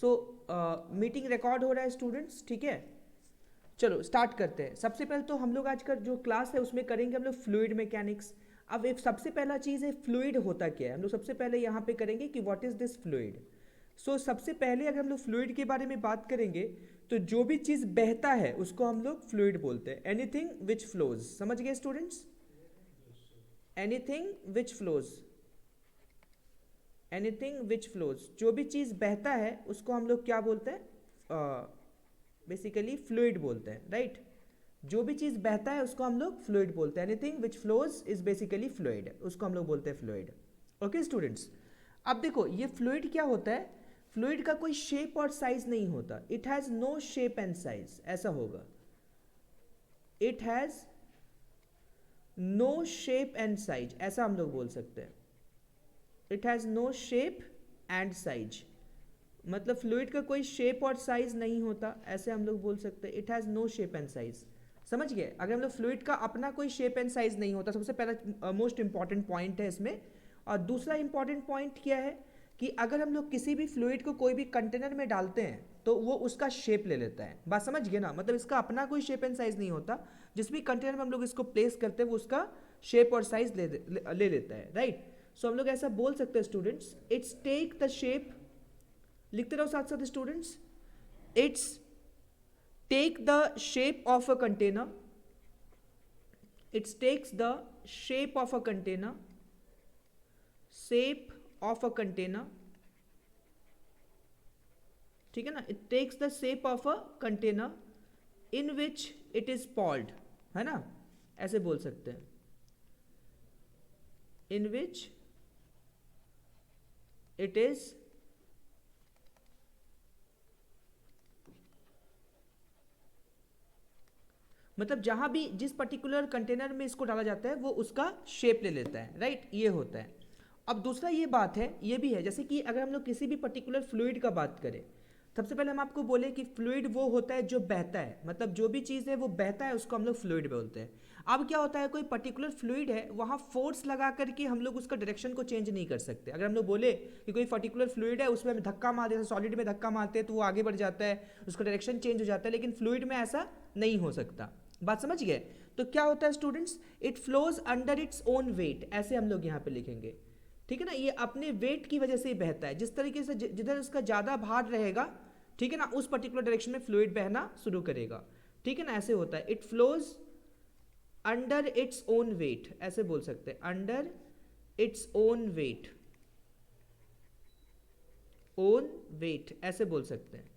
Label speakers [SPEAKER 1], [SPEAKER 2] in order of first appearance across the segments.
[SPEAKER 1] सो meeting record हो रहा है स्टूडेंट्स, ठीक है। चलो स्टार्ट करते हैं। सबसे पहले तो हम लोग आज का जो क्लास है उसमें करेंगे हम लोग फ्लूइड मैकेनिक्स। अब एक सबसे पहला चीज़ है फ्लूइड होता क्या है, हम लोग सबसे पहले यहाँ पे करेंगे कि व्हाट इज़ दिस फ्लूइड। सो सबसे पहले अगर हम लोग फ्लूइड के बारे में बात करेंगे तो जो भी चीज़ बहता है उसको हम लोग फ्लूइड बोलते हैं। एनीथिंग विच फ्लोज, समझ गए students? Anything which flows, anything which flows, जो भी चीज़ बहता है उसको हम लोग क्या बोलते हैं? बेसिकली फ्लूइड बोलते हैं, राइट। जो भी चीज़ बहता है उसको हम लोग फ्लूइड बोलते हैं। Anything which flows is basically fluid, उसको हम लोग बोलते हैं फ्लूइड। ओके स्टूडेंट्स, अब देखो ये फ्लूइड क्या होता है। फ्लूइड का कोई शेप और साइज नहीं होता, it has no shape and size, ऐसा होगा। It has no shape and size, ऐसा हम लोग बोल सकते हैं। It has no shape and size, मतलब फ्लूइड का कोई शेप और साइज नहीं होता, ऐसे हम लोग बोल सकते हैं। It has no shape and size, समझ गए। अगर हम लोग फ्लूइड का अपना कोई शेप एंड साइज नहीं होता, सबसे पहला मोस्ट इंपॉर्टेंट पॉइंट है इसमें। और दूसरा इंपॉर्टेंट पॉइंट क्या है कि अगर हम लोग किसी भी फ्लूइड को कोई भी कंटेनर में डालते हैं तो वो उसका शेप ले लेता है। बात समझ गए ना, मतलब इसका अपना कोई शेप एंड साइज नहीं होता, जिस भी कंटेनर में हम लोग इसको प्लेस करते हैं वो उसका शेप और साइज ले लेता है, राइट। सो हम लोग ऐसा बोल सकते हैं students, it's take the shape, लिखते रहो साथ साथ students. It's take the shape of a container, it's takes the shape of a container, shape of a container, ठीक है ना। It takes the shape of a container in which it is poured, है ना, ऐसे बोल सकते हैं। इन which it is मतलब जहां भी जिस पर्टिकुलर कंटेनर में इसको डाला जाता है वो उसका शेप ले लेता है, राइट, ये होता है। अब दूसरा ये बात है, ये भी है, जैसे कि अगर हम लोग किसी भी पर्टिकुलर फ्लूइड का बात करें, सबसे पहले हम आपको बोले कि फ्लूइड वो होता है जो बहता है, मतलब जो भी चीज़ है वो बहता है उसको हम लोग फ्लूइड बोलते हैं। अब क्या होता है, कोई पर्टिकुलर फ्लूइड है वहाँ फोर्स लगा करके हम लोग उसका डायरेक्शन को चेंज नहीं कर सकते। अगर हम लोग बोले कि कोई पर्टिकुलर फ्लूइड है उसमें हम धक्का मारते हैं, सॉलिड में धक्का मारते हैं तो वो आगे बढ़ जाता है, उसका डायरेक्शन चेंज हो जाता है, लेकिन फ्लूइड में ऐसा नहीं हो सकता। बात समझ गए। तो क्या होता है students, it flows under its own wait, ऐसे हम लोग यहाँ पे लिखेंगे, ठीक है ना। ये अपने वेट की वजह से ही बहता है, जिस तरीके से जिधर उसका ज़्यादा भार रहेगा, ठीक है ना, उस पर्टिकुलर डायरेक्शन में फ्लूइड बहना शुरू करेगा, ठीक है ना, ऐसे होता है। It flows under its own wait, ऐसे बोल सकते हैं, under its own wait, own wait ऐसे बोल सकते हैं,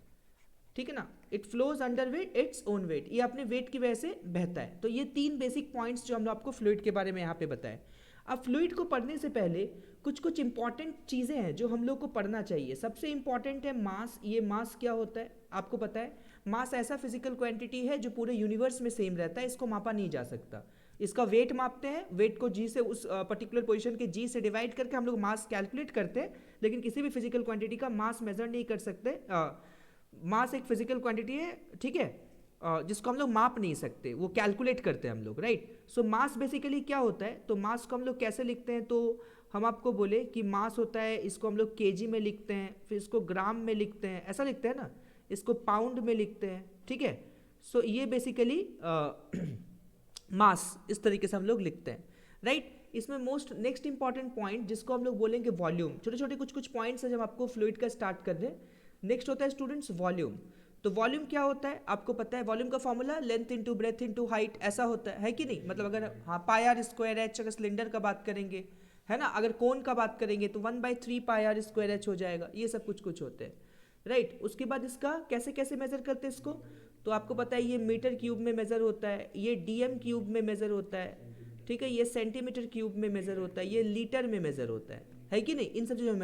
[SPEAKER 1] ठीक है ना। It flows under weight its own wait, ये अपने वेट की वजह से बहता है। तो ये तीन बेसिक पॉइंट्स जो हम लोग आपको फ्लूइड के बारे में यहाँ पे बताएं। अब फ्लूइड को पढ़ने से पहले कुछ कुछ इंपॉर्टेंट चीज़ें हैं जो हम लोग को पढ़ना चाहिए। सबसे इंपॉर्टेंट है मास। ये मास क्या होता है आपको पता है? मास ऐसा फिजिकल क्वांटिटी है जो पूरे यूनिवर्स में सेम रहता है, इसको मापा नहीं जा सकता। इसका वेट मापते हैं, वेट को जी से उस पर्टिकुलर पोजीशन के जी से डिवाइड करके हम लोग मास कैलकुलेट करते हैं, लेकिन किसी भी फिजिकल क्वांटिटी का मास मेजर नहीं कर सकते। मास एक फिजिकल क्वांटिटी है, ठीक है, जिसको हम लोग माप नहीं सकते, वो कैलकुलेट करते हैं हम लोग, राइट। सो मास बेसिकली क्या होता है, तो मास को हम लोग कैसे लिखते हैं, तो हम आपको बोले कि मास होता है, इसको हम लोग केजी में लिखते हैं, फिर इसको ग्राम में लिखते हैं, ऐसा लिखते हैं ना, इसको पाउंड में लिखते हैं, ठीक है। सो ये बेसिकली मास इस तरीके से हम लोग लिखते हैं, राइट। इसमें मोस्ट नेक्स्ट इंपॉर्टेंट पॉइंट जिसको हम लोग बोलेंगे वॉल्यूम। छोटे छोटे कुछ कुछ पॉइंट्स हैं जब आपको फ्लूइड का स्टार्ट कर रहे हैं। नेक्स्ट होता है स्टूडेंट्स वॉल्यूम। तो वॉल्यूम क्या होता है आपको पता है? वॉल्यूम का formula length into breadth into height, ऐसा होता है कि नहीं? मतलब अगर हाँ पाई आर स्क्वायर एच अगर सिलेंडर का बात करेंगे, है ना, अगर कोन का बात करेंगे तो 1/3 पाई आर स्क्वायर एच हो जाएगा। ये सब कुछ कुछ होते हैं, राइट। उसके बाद इसका कैसे कैसे मेजर करते हैं इसको, तो आपको पता है ये मीटर क्यूब में मेजर होता है, ये डीएम क्यूब में मेजर होता है, ठीक है, ये सेंटीमीटर क्यूब में मेजर होता है, ये लीटर में मेजर होता है कि नहीं? इन सब चीज़ों में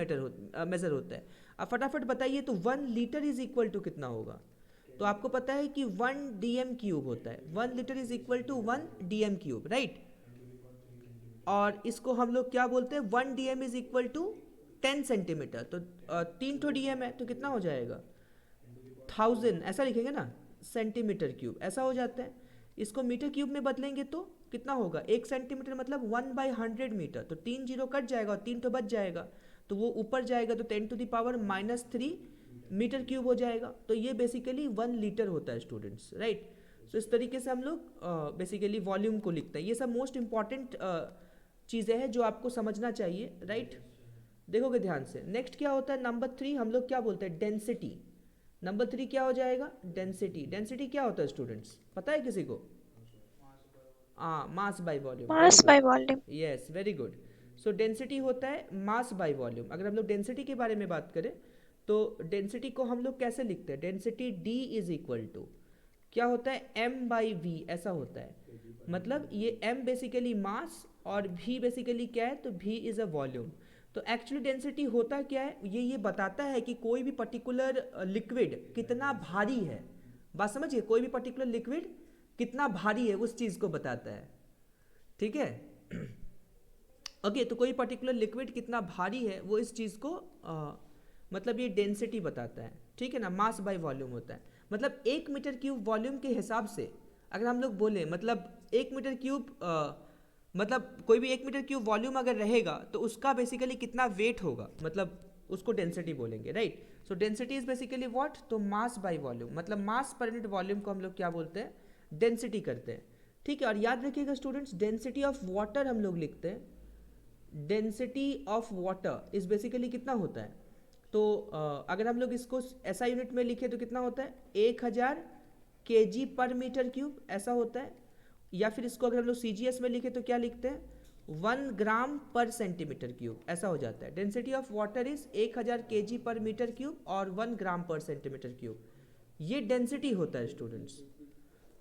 [SPEAKER 1] मेजर होता है। अब फटाफट बताइए तो 1 लीटर इज इक्वल टू कितना होगा? तो आपको पता है कि 1 डीएम क्यूब होता है, 1 litre is equal to 1 dm cube, right. और इसको हम लोग क्या बोलते हैं? 1 dm is equal to 10 centimetre. तो 3 डीएम है तो कितना हो जाएगा? 1000, ऐसा लिखेंगे ना, सेंटीमीटर क्यूब ऐसा हो जाता है। इसको मीटर क्यूब में बदलेंगे तो कितना होगा? 1 सेंटीमीटर मतलब 1/100 मीटर। तो 3 जीरो कट जाएगा और 3 तो बच जाएगा, तो वो ऊपर जाएगा, तो 10⁻³ मीटर क्यूब हो जाएगा। तो ये बेसिकली 1 लीटर होता है स्टूडेंट्स, राइट। सो इस तरीके से हम लोग बेसिकली वॉल्यूम को लिखते हैं। ये सब मोस्ट इंपॉर्टेंट चीज़ें हैं जो आपको समझना चाहिए, राइट। देखोगे ध्यान से। नेक्स्ट क्या होता है, नंबर 3 हम लोग क्या बोलते हैं, डेंसिटी। नंबर 3 क्या हो जाएगा, डेंसिटी। डेंसिटी क्या होता है स्टूडेंट्स, पता है किसी को? हाँ, mass by volume, very
[SPEAKER 2] mass
[SPEAKER 1] good.
[SPEAKER 2] By volume.
[SPEAKER 1] Yes, very good. So density होता है मास बाय वॉल्यूम। अगर हम लोग डेंसिटी के बारे में बात करें तो डेंसिटी को हम लोग कैसे लिखते हैं, density d is equal to क्या होता है, एम बाई वी, ऐसा होता है। मतलब ये एम बेसिकली मास और वी बेसिकली क्या है, तो वी इज अ वॉल्यूम। तो एक्चुअली डेंसिटी होता क्या है, ये बताता है कि कोई भी पर्टिकुलर लिक्विड कितना भारी है। बात समझिए, कोई भी पर्टिकुलर लिक्विड कितना भारी है उस चीज़ को बताता है, ठीक है। ओके, तो कोई पर्टिकुलर लिक्विड कितना भारी है वो इस चीज़ को मतलब ये डेंसिटी बताता है, ठीक है ना। मास बाय वॉल्यूम होता है। मतलब 1 मीटर क्यूब वॉल्यूम के हिसाब से अगर हम लोग बोले, मतलब 1 मीटर क्यूब मतलब कोई भी 1 मीटर क्यूब वॉल्यूम अगर रहेगा तो उसका बेसिकली कितना वेट होगा, मतलब उसको डेंसिटी बोलेंगे, right. So density is basically what, तो मास बाय वॉल्यूम, मतलब मास पर यूनिट वॉल्यूम को हम लोग क्या बोलते हैं, डेंसिटी करते हैं, ठीक है। और याद रखिएगा स्टूडेंट्स, डेंसिटी ऑफ वाटर हम लोग लिखते हैं। Density of water is basically कितना होता है, तो अगर हम लोग इसको ऐसा यूनिट में लिखे तो कितना होता है, 1000 kg पर मीटर क्यूब, ऐसा होता है। या फिर इसको अगर हम लोग CGS में लिखे तो क्या लिखते हैं, 1 ग्राम पर सेंटीमीटर क्यूब, ऐसा हो जाता है। Density of water is 1000 kg पर मीटर क्यूब और 1 ग्राम पर सेंटीमीटर क्यूब, ये डेंसिटी होता है स्टूडेंट्स।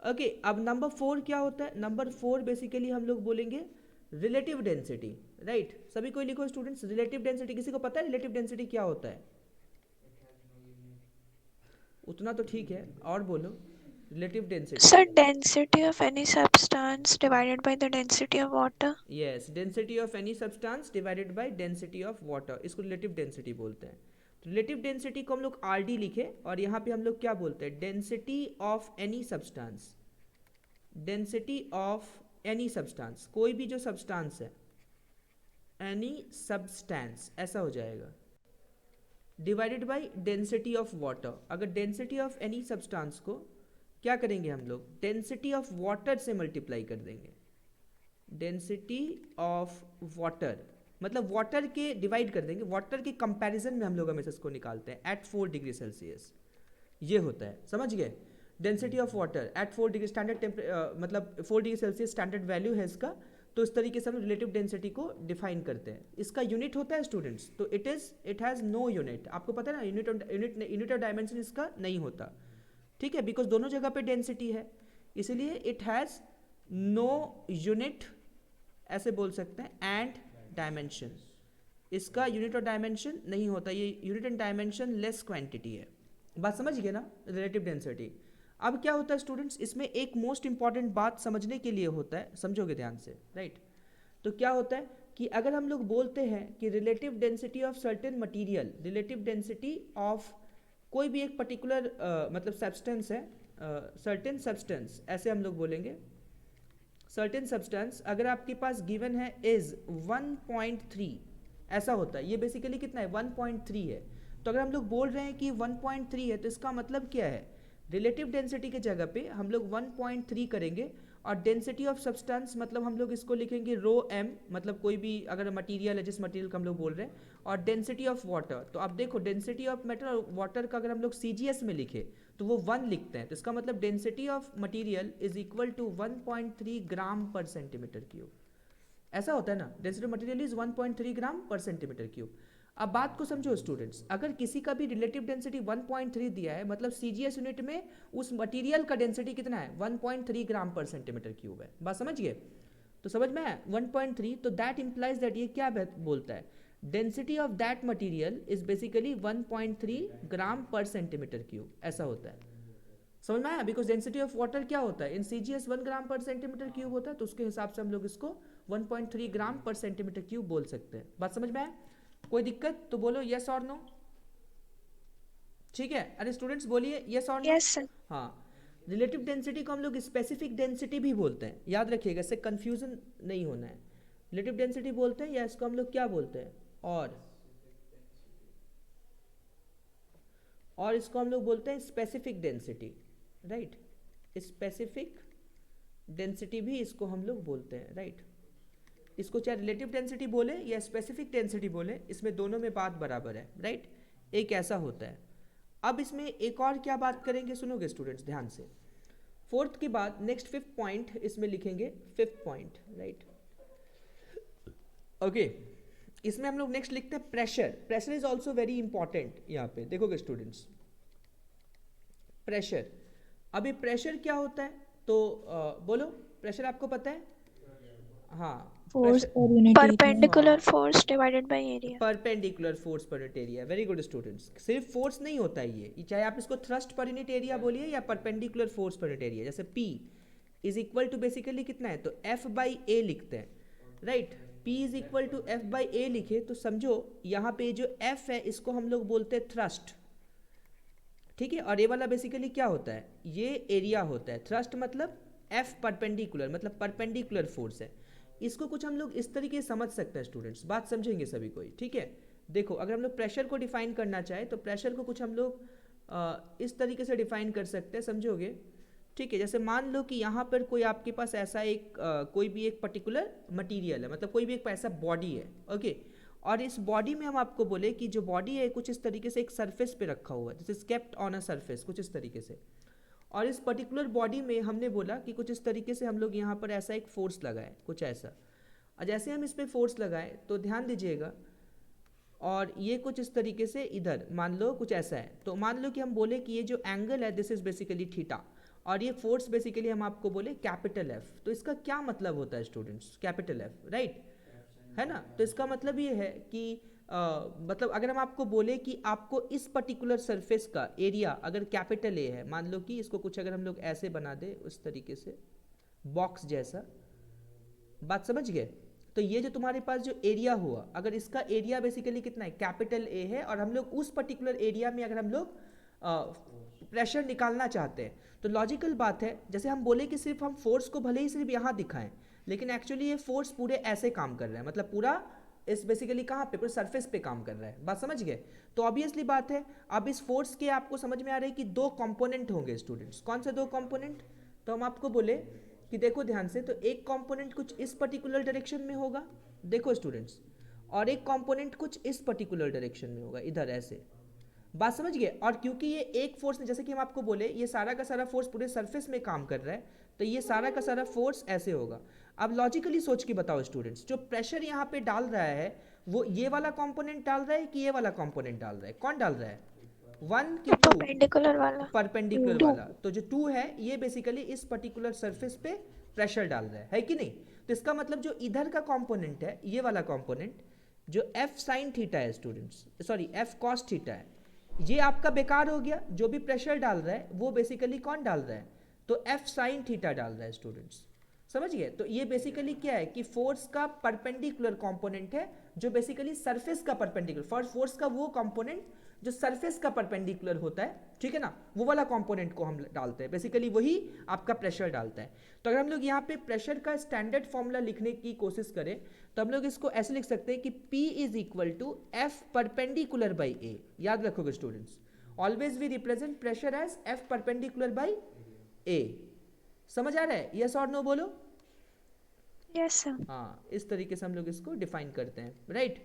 [SPEAKER 1] ओके, अब नंबर 4 क्या होता है, नंबर 4 बेसिकली हम लोग बोलेंगे रिलेटिव डेंसिटी, राइट। सभी कोई लिखो स्टूडेंट्स, रिलेटिव डेंसिटी। किसी को पता है रिलेटिव डेंसिटी क्या होता है? उतना तो ठीक है, और बोलो relative density.
[SPEAKER 2] Sir, density of any substance divided by the density of water.
[SPEAKER 1] Yes, density of any substance divided by density of water, इसको रिलेटिव डेंसिटी बोलते हैं। रिलेटिव डेंसिटी को हम लोग RD लिखे और यहाँ पे हम लोग क्या बोलते हैं, density of any substance. Density of any substance, कोई भी जो सब्सटेंस है, एनी सब्सटेंस, ऐसा हो जाएगा, divided by density of water. अगर डेंसिटी ऑफ एनी सब्सटेंस को क्या करेंगे हम लोग, डेंसिटी ऑफ वाटर से मल्टीप्लाई कर देंगे। डेंसिटी ऑफ वाटर मतलब वाटर के डिवाइड कर देंगे, वाटर के कंपैरिजन में हम लोग हमेशा इसको निकालते हैं एट 4 डिग्री सेल्सियस, ये होता है, समझ गए। Density of water at 4 degree standard मतलब 4 डिग्री सेल्सियस स्टैंडर्ड वैल्यू है इसका। तो इस तरीके से हम रिलेटिव डेंसिटी को डिफाइन करते हैं। इसका यूनिट होता है स्टूडेंट्स, तो इट हैज़ नो यूनिट। आपको पता है ना, यूनिट ऑफ डायमेंशन इसका नहीं होता, ठीक है, बिकॉज दोनों जगह पे डेंसिटी है, इसलिए इट हैज़ नो यूनिट, ऐसे बोल सकते हैं, एंड डायमेंशन। इसका यूनिट ऑफ डायमेंशन नहीं होता, ये unit and dimension less quantity है। बात समझ गए ना, रिलेटिव डेंसिटी। अब क्या होता है स्टूडेंट्स, इसमें एक मोस्ट इंपॉर्टेंट बात समझने के लिए होता है, समझोगे ध्यान से, राइट। तो क्या होता है कि अगर हम लोग बोलते हैं कि relative density of certain material, relative density of कोई भी एक पर्टिकुलर मतलब सब्सटेंस है, सर्टेन सब्सटेंस, ऐसे हम लोग बोलेंगे। सर्टेन सब्सटेंस अगर आपके पास गिवन है इज 1.3, ऐसा होता है। ये बेसिकली कितना है, 1.3 है। तो अगर हम लोग बोल रहे हैं कि 1.3 है तो इसका मतलब क्या है, रिलेटिव डेंसिटी के जगह पे हम लोग 1.3 करेंगे और डेंसिटी ऑफ सब्सटेंस मतलब हम लोग इसको लिखेंगे रो एम, मतलब कोई भी अगर मटेरियल है जिस मटेरियल का हम लोग बोल रहे हैं, और डेंसिटी ऑफ वाटर। तो अब देखो डेंसिटी ऑफ मेटल और वाटर का अगर हम लोग CGS में लिखे तो वो 1 लिखते हैं, तो इसका मतलब density of material is equal to 1.3 gram per centimetre cube, ऐसा होता है ना। Density of material is 1.3 gram per centimetre cube. अब बात को समझो स्टूडेंट्स, अगर किसी का भी रिलेटिव डेंसिटी 1.3 दिया है, मतलब CGS यूनिट में उस मटेरियल का डेंसिटी कितना है, 1.3 ग्राम पर सेंटीमीटर क्यूब है। बात समझिए, तो समझ में आया 1.3, तो दैट इंप्लाइज दैट ये क्या बोलता है, density of that material is basically 1.3 gram per centimetre cube, ऐसा होता है। समझ में आया, बिकॉज डेंसिटी ऑफ वाटर क्या होता है, इन CGS 1 ग्राम पर सेंटीमीटर क्यूब होता है, तो उसके हिसाब से हम लोग इसको 1.3 ग्राम पर सेंटीमीटर क्यूब बोल सकते हैं। बात समझ में आया, कोई दिक्कत तो बोलो यस और नो, ठीक है। अरे स्टूडेंट्स बोलिए यस और नो।
[SPEAKER 2] Yes sir.
[SPEAKER 1] हाँ, रिलेटिव डेंसिटी को हम लोग स्पेसिफिक डेंसिटी भी बोलते हैं, याद रखिएगा, इससे कंफ्यूजन नहीं होना है। रिलेटिव डेंसिटी बोलते हैं या इसको हम लोग क्या बोलते हैं, और और इसको हम लोग बोलते हैं specific density, right. Specific density भी इसको हम लोग बोलते हैं, राइट। इसको चाहे रिलेटिव डेंसिटी बोले या स्पेसिफिक डेंसिटी बोले, इसमें दोनों में बात बराबर है, राइट। एक ऐसा होता है। अब इसमें एक और क्या बात करेंगे, सुनोगे स्टूडेंट्स ध्यान से। फोर्थ के बाद नेक्स्ट फिफ्थ पॉइंट इसमें लिखेंगे, फिफ्थ पॉइंट, राइट। ओके, इसमें हम लोग नेक्स्ट लिखते हैं pressure. Pressure is also very important. यहाँ पे देखोगे स्टूडेंट्स, प्रेशर। अभी प्रेशर क्या होता है, तो बोलो, प्रेशर आपको पता है? हाँ,
[SPEAKER 3] Force
[SPEAKER 1] pressure,
[SPEAKER 3] per unit area.
[SPEAKER 2] Perpendicular force divided by area.
[SPEAKER 1] Perpendicular force पर unit area. Very good students. सिर्फ फोर्स नहीं होता है ये, चाहे आप इसको थ्रस्ट पर यूनिट एरिया बोलिए या परपेंडिकुलर फोर्स पर यूनिट एरिया। जैसे P is equal to basically कितना है, तो F बाई ए लिखते हैं, right. P is equal to F by A लिखे तो समझो यहाँ पे जो F है इसको हम लोग बोलते हैं थ्रस्ट, ठीक है। और ये वाला बेसिकली क्या होता है, ये एरिया होता है। थ्रस्ट मतलब F परपेंडिकुलर, मतलब परपेंडिकुलर फोर्स है। इसको कुछ हम लोग इस तरीके से समझ सकते हैं स्टूडेंट्स, बात समझेंगे सभी कोई, ठीक है। देखो, अगर हम लोग प्रेशर को डिफाइन करना चाहे तो प्रेशर को कुछ हम लोग इस तरीके से डिफाइन कर सकते हैं, समझोगे, ठीक है। जैसे मान लो कि यहाँ पर कोई आपके पास ऐसा एक कोई भी एक पर्टिकुलर मटेरियल है, मतलब कोई भी एक ऐसा बॉडी है, ओके। और इस बॉडी में हम आपको बोले कि जो बॉडी है कुछ इस तरीके से एक सरफेस पे रखा हुआ है, this is kept on a surface, कुछ इस तरीके से। और इस पर्टिकुलर बॉडी में हमने बोला कि कुछ इस तरीके से हम लोग यहाँ पर ऐसा एक फोर्स लगाए, कुछ ऐसा। और जैसे हम इस पर फोर्स लगाए तो ध्यान दीजिएगा, और ये कुछ इस तरीके से इधर मान लो कुछ ऐसा है, तो मान लो कि हम बोले कि ये जो एंगल है दिस इज बेसिकली थीटा, और ये फोर्स बेसिकली हम आपको बोले कैपिटल एफ। तो इसका क्या मतलब होता है स्टूडेंट्स, कैपिटल एफ, राइट, है ना। तो इसका मतलब ये है कि मतलब अगर हम आपको बोले कि आपको इस पर्टिकुलर सरफेस का एरिया अगर कैपिटल ए है, मान लो कि इसको कुछ अगर हम लोग ऐसे बना दे उस तरीके से बॉक्स जैसा, बात समझ गए। तो ये जो तुम्हारे पास जो एरिया हुआ, अगर इसका एरिया बेसिकली कितना है, कैपिटल ए है, और हम लोग उस पर्टिकुलर एरिया में अगर हम लोग प्रेशर निकालना चाहते हैं, तो लॉजिकल बात है, जैसे हम बोले कि सिर्फ हम फोर्स को भले ही सिर्फ यहाँ दिखाएं, लेकिन एक्चुअली ये फोर्स पूरे ऐसे काम कर रहा है, मतलब पूरा इस बेसिकली कहाँ पे, पूरे सरफेस पे काम कर रहा है, बात समझ गए। तो ऑब्वियसली बात है, अब इस फोर्स के आपको समझ में आ रहा है कि दो कंपोनेंट होंगे स्टूडेंट्स। कौन से दो कंपोनेंट, तो हम आपको बोले कि देखो ध्यान से, तो एक कंपोनेंट कुछ इस पर्टिकुलर डायरेक्शन में होगा, देखो स्टूडेंट्स, और एक कंपोनेंट कुछ इस पर्टिकुलर डायरेक्शन में होगा, इधर ऐसे, बात समझ गए। और क्योंकि ये एक फोर्स ने, जैसे कि हम आपको बोले ये सारा का सारा फोर्स पूरे सरफेस में काम कर रहा है, तो ये सारा का सारा फोर्स ऐसे होगा। अब लॉजिकली सोच के बताओ स्टूडेंट्स, जो प्रेशर यहाँ पे डाल रहा है वो ये वाला कंपोनेंट डाल रहा है कि ये वाला कंपोनेंट डाल रहा है, कौन डाल रहा है, 1 कि 2,
[SPEAKER 2] Perpendicular वाला।
[SPEAKER 1] Perpendicular
[SPEAKER 2] Two।
[SPEAKER 1] वाला। तो जो 2 है ये बेसिकली इस पर्टिकुलर सरफेस पे प्रेशर डाल रहा है कि नहीं। तो इसका मतलब जो इधर का कंपोनेंट है, ये वाला कंपोनेंट जो F साइन थीटा है students, sorry F cos theta है, ये आपका बेकार हो गया। जो भी प्रेशर डाल रहा है वो बेसिकली कौन डाल रहा है, तो F साइन थीटा डाल रहा है स्टूडेंट्स, समझ गए। तो ये बेसिकली क्या है कि फोर्स का परपेंडिकुलर कंपोनेंट है, जो बेसिकली सरफेस का परपेंडिकुलर, फोर्स का वो कंपोनेंट जो सरफेस का परपेंडिकुलर होता है, ठीक है ना, वो वाला कंपोनेंट को हम डालते हैं, बेसिकली वही आपका प्रेशर डालता है। तो अगर हम लोग यहाँ पे प्रेशर का स्टैंडर्ड फॉर्मूला लिखने की कोशिश करें तो हम लोग इसको ऐसे लिख सकते हैं कि P is equal to F perpendicular by A. याद रखोगे students, always we represent pressure as F perpendicular by A. समझ आ रहा है, यस और नो बोलो।
[SPEAKER 2] Yes sir।
[SPEAKER 1] हाँ, इस तरीके से हम लोग इसको डिफाइन करते हैं, राइट,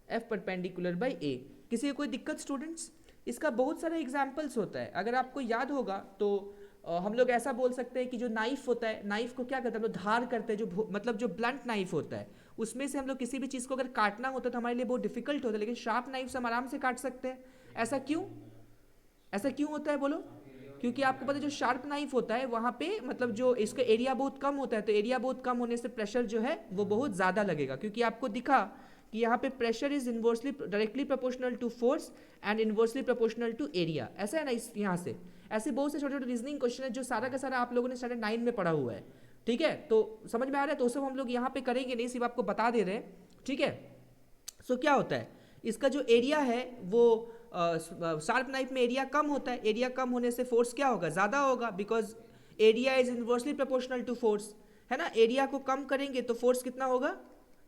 [SPEAKER 1] F परपेंडिकुलर बाई ए। किसी को कोई दिक्कत स्टूडेंट्स, इसका बहुत सारा एग्जाम्पल्स होता है। अगर आपको याद होगा तो हम लोग ऐसा बोल सकते हैं कि जो नाइफ होता है, नाइफ को क्या करते हैं हम लोग, धार करते हैं, जो मतलब जो ब्लंट नाइफ होता है उसमें से हम लोग किसी भी चीज़ को अगर काटना होता है तो हमारे लिए बहुत डिफिकल्ट होता है, लेकिन शार्प नाइफ से हम आराम से काट सकते हैं। ऐसा क्यों, ऐसा क्यों होता है बोलो। क्योंकि आपको पता है जो शार्प नाइफ होता है वहाँ पे मतलब जो इसका एरिया बहुत कम होता है, तो एरिया बहुत कम होने से प्रेशर जो है वो बहुत ज़्यादा लगेगा। क्योंकि आपको दिखा कि यहाँ पे pressure is inversely directly proportional to force and inversely proportional to area, ऐसा है ना। इस यहाँ से ऐसे बहुत से छोटे छोटे रीजनिंग क्वेश्चन है जो सारा का सारा आप लोगों ने स्टैंडर्ड 9 में पढ़ा हुआ है, ठीक है। तो समझ में आ रहा है, तो सब हम लोग यहाँ पे करेंगे नहीं, सिर्फ आपको बता दे रहे हैं, ठीक है। सो क्या होता है, इसका जो एरिया है वो शार्प नाइफ में एरिया कम होता है, एरिया कम होने से फोर्स क्या होगा, ज़्यादा होगा, because area is inversely proportional to force, है ना। एरिया को कम करेंगे तो फोर्स कितना होगा,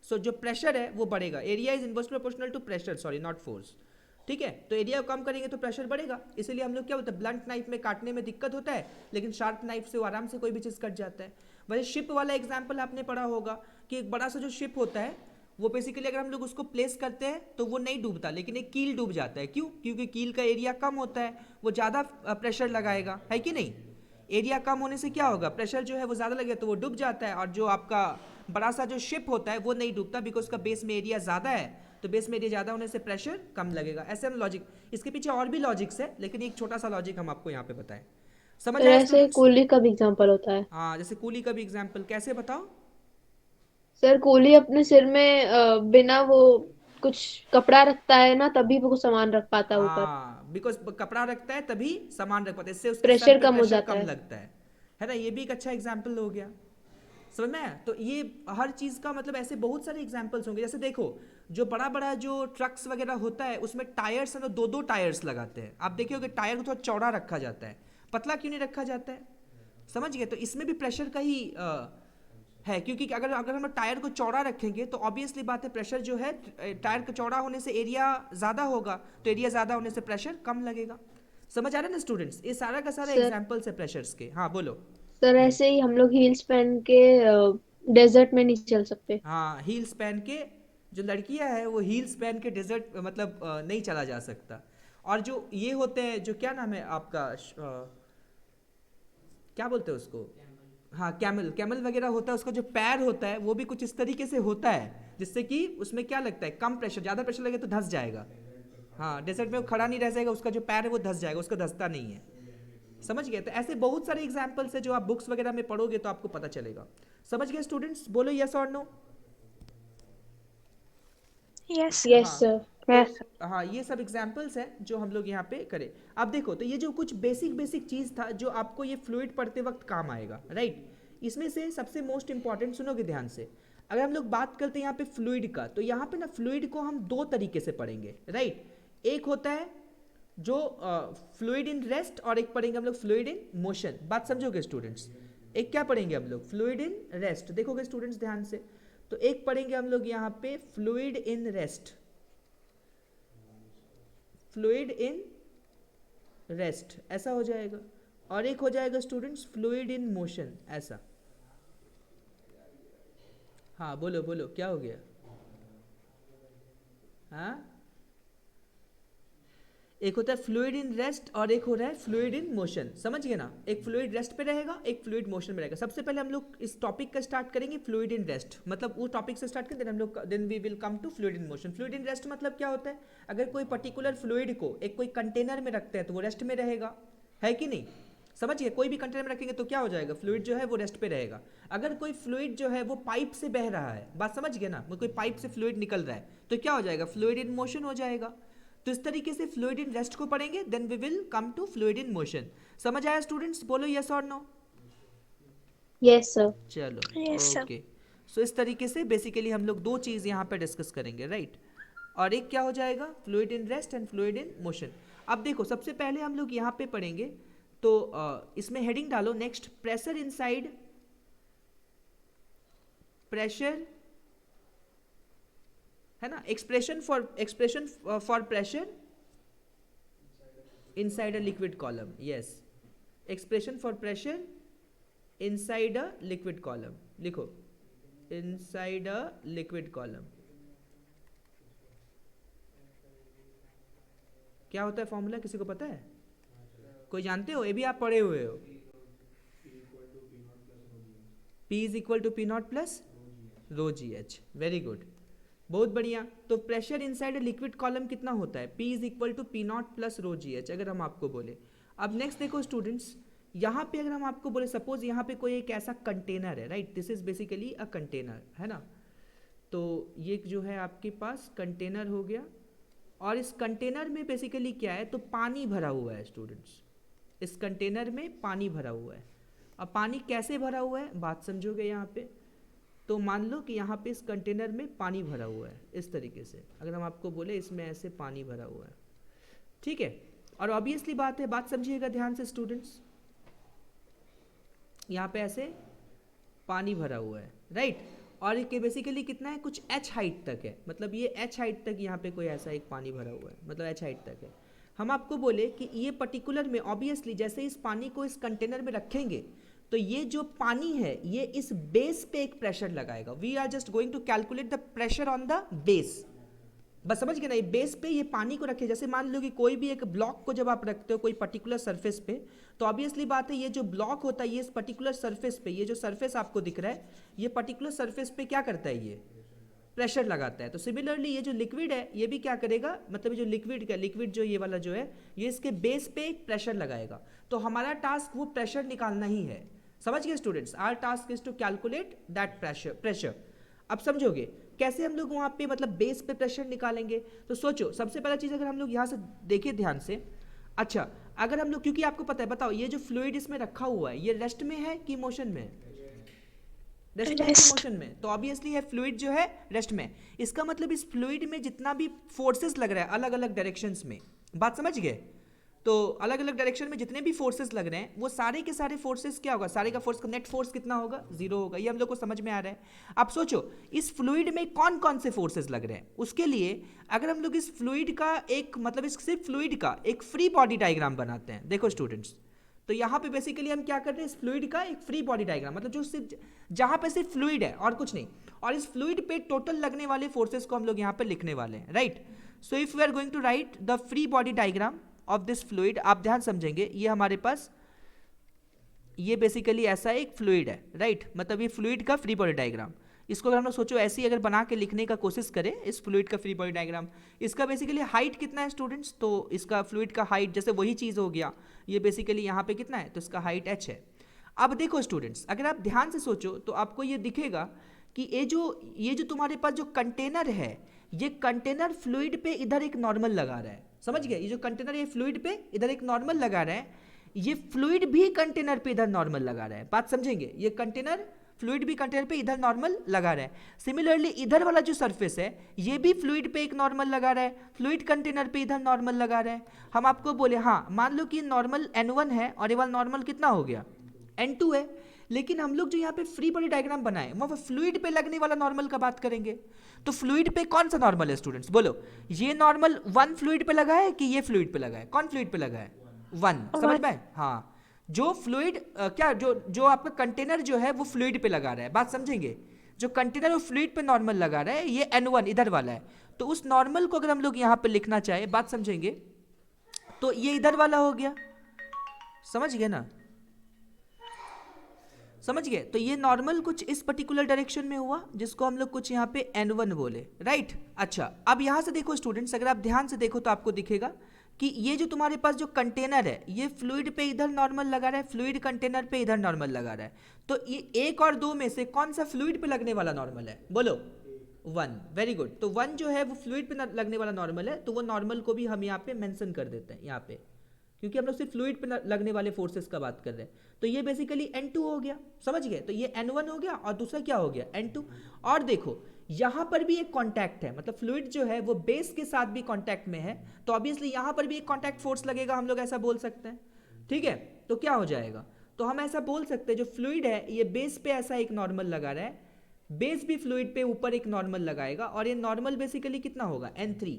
[SPEAKER 1] सो जो प्रेशर है वो बढ़ेगा। Area is inversely proportional to pressure, sorry not force, ठीक है, तो एरिया को कम करेंगे तो प्रेशर बढ़ेगा, इसीलिए हम लोग क्या बोलते हैं, ब्लंट नाइफ में काटने में दिक्कत होता है, लेकिन शार्प नाइफ से वो आराम से कोई भी चीज़ कट जाता है। वैसे शिप वाला एग्जाम्पल आपने पढ़ा होगा कि एक बड़ा सा जो शिप होता है वो बेसिकली अगर हम लोग उसको प्लेस करते हैं तो वो नहीं डूबता, लेकिन एक कील डूब जाता है। क्यों? क्योंकि कील का एरिया कम होता है, वो ज़्यादा प्रेशर लगाएगा, है कि नहीं? एरिया कम होने से क्या होगा, प्रेशर जो है वो ज़्यादा लगेगा तो वो डूब जाता है, और जो आपका बड़ा सा जो शिप होता है वो नहीं डूबता, बिकॉज उसका बेस में एरिया ज़्यादा है, तो बेस में एरिया ज़्यादा होने से प्रेशर कम लगेगा। ऐसे हम लॉजिक, इसके पीछे और भी लॉजिक्स है, लेकिन एक छोटा सा लॉजिक हम आपको यहाँ पे बताएं। समझ
[SPEAKER 3] सर
[SPEAKER 1] आया
[SPEAKER 3] ऐसे
[SPEAKER 1] स्टूडेंट्स?
[SPEAKER 3] कूली का भी एग्जांपल होता है।
[SPEAKER 1] हाँ, जैसे कूली का भी एग्जाम्पल, कैसे बताओ?
[SPEAKER 3] सर कूली अपने सिर में बिना वो कुछ कपड़ा रखता है ना, तभी वो कुछ सामान रख पाता है ऊपर।
[SPEAKER 1] हाँ, बिकॉज कपड़ा रखता है तभी सामान रख पाता है, इससे उसके सर
[SPEAKER 3] प्रेशर
[SPEAKER 1] पे
[SPEAKER 3] कम हो
[SPEAKER 1] प्रेशर
[SPEAKER 3] जाता
[SPEAKER 1] कम
[SPEAKER 3] है।
[SPEAKER 1] लगता है ना? ये भी एक अच्छा एग्जाम्पल हो गया। समझ में आया? तो ये हर चीज़ का मतलब ऐसे बहुत सारे एग्जाम्पल्स होंगे। जैसे देखो, जो बड़ा बड़ा जो ट्रक्स वगैरह होता है उसमें टायर्स है ना, दो दो टायर्स लगाते हैं। आप देखिए टायर को थोड़ा चौड़ा रखा जाता है, पतला क्यों नहीं रखा जाता है? समझ गए? तो इसमें भी प्रेशर का ही है, क्योंकि अगर अगर हम टायर को चौड़ा रखेंगे तो ऑब्वियसली बात है, प्रेशर जो है टायर का चौड़ा होने से एरिया ज़्यादा होगा, तो एरिया ज़्यादा होने से प्रेशर कम लगेगा। समझ आ रहा है ना स्टूडेंट्स? ये सारा का सारा
[SPEAKER 3] सर
[SPEAKER 1] एग्जाम्पल्स है प्रेशर्स के। हाँ बोलो।
[SPEAKER 3] सर ऐसे ही हम लोग हील्स पहन के डेजर्ट में नहीं चल सकते।
[SPEAKER 1] हाँ, हील्स पहन के, जो लड़कियां हैं वो हील्स पहन के डेजर्ट मतलब नहीं चला जा सकता। और जो ये होते हैं, जो क्या नाम है आपका, क्या बोलते हैं उसको, हाँ कैमल, कैमल वगैरह होता है, उसका जो पैर होता है वो भी कुछ इस तरीके से होता है जिससे कि उसमें क्या लगता है, कम प्रेशर, ज़्यादा प्रेशर लगे तो धंस जाएगा। हाँ, डेजर्ट में वो खड़ा नहीं रह जाएगा, उसका जो पैर है वो धंस जाएगा, उसका धंसता नहीं है। समझ गए? तो ऐसे बहुत सारे एग्जाम्पल्स है जो आप बुक्स वगैरह में पढ़ोगे तो आपको पता चलेगा। समझ गए स्टूडेंट्स? बोलो यस और नो।
[SPEAKER 2] Yes.
[SPEAKER 3] यस
[SPEAKER 1] हाँ,
[SPEAKER 3] सर।
[SPEAKER 1] तो हाँ, ये सब एग्जाम्पल्स हैं जो हम लोग यहाँ पे करें। अब देखो, तो ये जो कुछ बेसिक बेसिक चीज़ था जो आपको ये फ्लूइड पढ़ते वक्त काम आएगा, राइट? इसमें से सबसे मोस्ट इंपॉर्टेंट, सुनोगे ध्यान से, अगर हम लोग बात करते हैं यहाँ पे फ्लूइड का, तो यहाँ पे ना फ्लूइड को हम दो तरीके से पढ़ेंगे, राइट? एक होता है जो फ्लूइड इन रेस्ट, और एक पढ़ेंगे हम लोग फ्लूइड इन मोशन। बात समझोगे स्टूडेंट्स? एक क्या पढ़ेंगे हम लोग, फ्लूइड इन रेस्ट। देखोगे स्टूडेंट्स ध्यान से, तो एक पढ़ेंगे हम लोग यहाँ पे fluid in rest, fluid in rest ऐसा हो जाएगा, और एक हो जाएगा स्टूडेंट्स फ्लूइड इन मोशन, ऐसा। हाँ बोलो बोलो, क्या हो गया? हाँ, एक होता है फ्लूइड इन रेस्ट और एक हो रहा है फ्लूइड इन मोशन। समझ गए ना? एक फ्लूइड रेस्ट पे रहेगा, एक फ्लूइड मोशन में रहेगा। सबसे पहले हम लोग इस टॉपिक का स्टार्ट करेंगे फ्लूइड इन रेस्ट, मतलब वो टॉपिक से स्टार्ट करें, हम लोग then we will come to fluid in motion. Fluid in rest मतलब क्या होता है, अगर कोई पर्टिकुलर फ्लूइड को एक कोई कंटेनर में रखते हैं तो वो रेस्ट में रहेगा, है कि नहीं? समझिए, कोई भी कंटेनर में रखेंगे तो क्या हो जाएगा, फ्लूइड जो है वो रेस्ट पे रहेगा। अगर कोई फ्लूइड जो है वो पाइप से बह रहा है, बात समझ गए ना, कोई पाइप से फ्लूइड निकल रहा है तो क्या हो जाएगा, फ्लूइड इन मोशन हो जाएगा। तो इस तरीके से फ्लूइड इन रेस्ट को पढ़ेंगे, then we will come to fluid in motion. समझ आया स्टूडेंट्स? बोलो यस और नो।
[SPEAKER 3] Yes sir.
[SPEAKER 1] चलो,
[SPEAKER 2] Yes, sir.
[SPEAKER 1] ओके। सो इस तरीके से बेसिकली हम लोग दो चीज़ यहाँ पे डिस्कस करेंगे, राइट? और एक क्या हो जाएगा, fluid in rest and fluid in motion. अब देखो, सबसे पहले हम लोग यहाँ पे पढ़ेंगे, तो इसमें हेडिंग डालो नेक्स्ट, प्रेशर इनसाइड, प्रेशर है ना, expression for pressure inside a liquid column. Yes, expression for pressure inside a liquid column. लिखो, इनसाइड अ लिक्विड कॉलम। क्या होता है फॉर्मूला, किसी को पता है? कोई जानते हो? ये भी आप पढ़े हुए हो। P is equal to P naught plus rho g h. Very good, बहुत बढ़िया। तो प्रेशर इनसाइड लिक्विड कॉलम कितना होता है, P is equal to P naught plus rho g h, अगर हम आपको बोले। अब नेक्स्ट देखो स्टूडेंट्स, यहाँ पे अगर हम आपको बोले, सपोज यहाँ पे कोई एक ऐसा कंटेनर है, right? This is basically a container, है ना? तो ये जो है आपके पास कंटेनर हो गया, और इस कंटेनर में बेसिकली क्या है, तो पानी भरा हुआ है स्टूडेंट्स। इस कंटेनर में पानी भरा हुआ है। अब पानी कैसे भरा हुआ है, बात समझोगे यहाँ पे। तो मान लो कि यहाँ पे इस कंटेनर में पानी भरा हुआ है, इस तरीके से अगर हम आपको बोले इसमें ऐसे पानी भरा हुआ है, ठीक है? और ऑब्वियसली बात है, बात समझिएगा ध्यान से स्टूडेंट्स, यहाँ पे ऐसे पानी भरा हुआ है, राइट? और ये बेसिकली कितना है, कुछ h हाइट तक है, मतलब ये h हाइट तक यहाँ पे कोई ऐसा एक पानी भरा हुआ है, मतलब h हाइट तक है। हम आपको बोले कि ये पर्टिकुलर में ऑब्वियसली जैसे इस पानी को इस कंटेनर में रखेंगे तो ये जो पानी है ये इस बेस पे एक प्रेशर लगाएगा। We are just going to calculate the pressure on the base. बस समझ गए ना, ये बेस पे ये पानी को रखे, जैसे मान लो कि कोई भी एक ब्लॉक को जब आप रखते हो कोई पर्टिकुलर सरफेस पे, तो ऑब्वियसली बात है ये जो ब्लॉक होता है ये इस पर्टिकुलर सरफेस पे, ये जो सरफेस आपको दिख रहा है ये पर्टिकुलर सरफेस पे क्या करता है, ये प्रेशर लगाता है। तो सिमिलरली ये जो लिक्विड है ये भी क्या करेगा, मतलब ये जो लिक्विड जो ये वाला जो है ये इसके बेस पे एक प्रेशर लगाएगा। तो हमारा टास्क वो प्रेशर निकालना ही है। समझ गए students, our task is to calculate that pressure. अब समझोगे कैसे हम लोग वहाँ पे मतलब बेस पे प्रेशर निकालेंगे। तो सोचो सबसे पहला चीज़ अगर हम लोग यहाँ से देखें ध्यान से, अच्छा अगर हम लोग, क्योंकि आपको पता है, बताओ ये जो फ्लूइड इसमें रखा हुआ है ये रेस्ट में है कि मोशन में है, रेस्ट में है कि मोशन में, तो ऑब्वियसली है फ्लूइड जो है रेस्ट में। इसका मतलब इस फ्लूइड में जितना भी फोर्सेस लग रहा है अलग अलग डायरेक्शंस में, बात समझ गए, तो अलग अलग डायरेक्शन में जितने भी फोर्सेस लग रहे हैं वो सारे के सारे फोर्सेस क्या होगा, सारे का फोर्स का नेट फोर्स कितना होगा, 0 होगा। ये हम लोग को समझ में आ रहा है। अब सोचो इस फ्लूइड में कौन कौन से फोर्सेस लग रहे हैं, उसके लिए अगर हम लोग इस फ्लूइड का एक मतलब इस सिर्फ फ्लूइड का एक फ्री बॉडी डायग्राम बनाते हैं। देखो स्टूडेंट्स, तो यहाँ पे बेसिकली हम क्या कर रहे हैं, इस फ्लूइड का एक फ्री बॉडी डायग्राम, मतलब जो सिर्फ जहाँ पे सिर्फ फ्लूइड है और कुछ नहीं, और इस फ्लूइड पे टोटल लगने वाले फोर्सेस को हम लोग यहाँ पे लिखने वाले हैं, right. So if we are going to write the free body diagram of this fluid, आप ध्यान समझेंगे, ये हमारे पास ये बेसिकली ऐसा एक फ्लूइड है, राइट, मतलब ये फ्लूइड का फ्री बॉडी डायग्राम। इसको अगर हम लोग सोचो ऐसे ही अगर बना के लिखने का कोशिश करें इस फ्लूइड का फ्री बॉडी डायग्राम, इसका बेसिकली हाइट कितना है स्टूडेंट्स, तो इसका फ्लूइड का हाइट जैसे वही चीज़ हो गया, ये बेसिकली यहाँ पे कितना है, तो इसका हाइट h है। अब देखो स्टूडेंट्स अगर आप ध्यान से सोचो तो आपको ये दिखेगा कि ये जो तुम्हारे पास जो कंटेनर है, ये कंटेनर फ्लूइड पे इधर एक नॉर्मल लगा रहा है, समझ गए, ये जो कंटेनर ये फ्लूइड पे इधर एक नॉर्मल लगा रहा है, ये फ्लूइड भी कंटेनर पे इधर नॉर्मल लगा रहा है, बात समझेंगे, ये कंटेनर फ्लूइड भी कंटेनर पे इधर नॉर्मल लगा रहा है। सिमिलरली इधर वाला जो सरफेस है ये भी फ्लूइड पे एक नॉर्मल लगा रहा है, फ्लूइड कंटेनर पे इधर नॉर्मल लगा रहा है। हम आपको बोले हाँ मान लो कि नॉर्मल n1 है और ये वाला नॉर्मल कितना हो गया, n2 है, लेकिन हम लोग जो यहाँ पे फ्री बॉडी डायग्राम बनाए वहाँ फ्लूइड पे लगने वाला नॉर्मल का बात करेंगे। तो फ्लूइड पे कौन सा नॉर्मल है स्टूडेंट्स, बोलो, ये नॉर्मल 1 फ्लूइड पे लगा है कि ये फ्लूइड पे लगा है, कौन फ्लूइड पे लगा है, 1, समझ में, हाँ, जो फ्लूइड क्या जो आपका कंटेनर जो है वो फ्लूइड पे लगा रहा है, बात समझेंगे, जो कंटेनर वो फ्लूइड पे नॉर्मल लगा रहा है, ये n1 इधर वाला है, तो उस नॉर्मल को अगर हम लोग यहाँ पे लिखना चाहे, बात समझेंगे, तो ये इधर वाला हो गया, समझ गए ना, समझ गए। तो ये नॉर्मल कुछ इस पर्टिकुलर डायरेक्शन में हुआ जिसको हम लोग कुछ यहाँ पे n1 बोले, राइट। अच्छा अब यहाँ से देखो स्टूडेंट्स, अगर आप ध्यान से देखो तो आपको दिखेगा कि ये जो तुम्हारे पास जो कंटेनर है ये फ्लूइड पे इधर नॉर्मल लगा रहा है, फ्लूइड कंटेनर पे इधर नॉर्मल लगा रहा है, तो ये 1 और 2 में से कौन सा फ्लूइड पे लगने वाला नॉर्मल है, बोलो, 1, वेरी गुड। तो 1 जो है वो फ्लूइड पे लगने वाला नॉर्मल है, तो वो नॉर्मल को भी हम यहाँ पे मेंशन कर देते हैं यहाँ पे, क्योंकि हम लोग सिर्फ फ्लूइड पे लगने वाले फोर्सेस का बात कर रहे हैं। तो ये बेसिकली n2 हो गया, समझ गए, तो ये n1 हो गया और दूसरा क्या हो गया, n2। और देखो यहाँ पर भी एक कांटेक्ट है, मतलब फ्लूइड जो है वो बेस के साथ भी कांटेक्ट में है, तो ऑब्वियसली यहाँ पर भी एक कांटेक्ट फोर्स लगेगा, हम लोग ऐसा बोल सकते हैं, ठीक है। तो क्या हो जाएगा, तो हम ऐसा बोल सकते हैं जो फ्लूइड है ये बेस पे ऐसा एक नॉर्मल लगा रहा है, बेस भी फ्लूइड पे ऊपर एक नॉर्मल लगाएगा, और ये नॉर्मल बेसिकली कितना होगा, n3,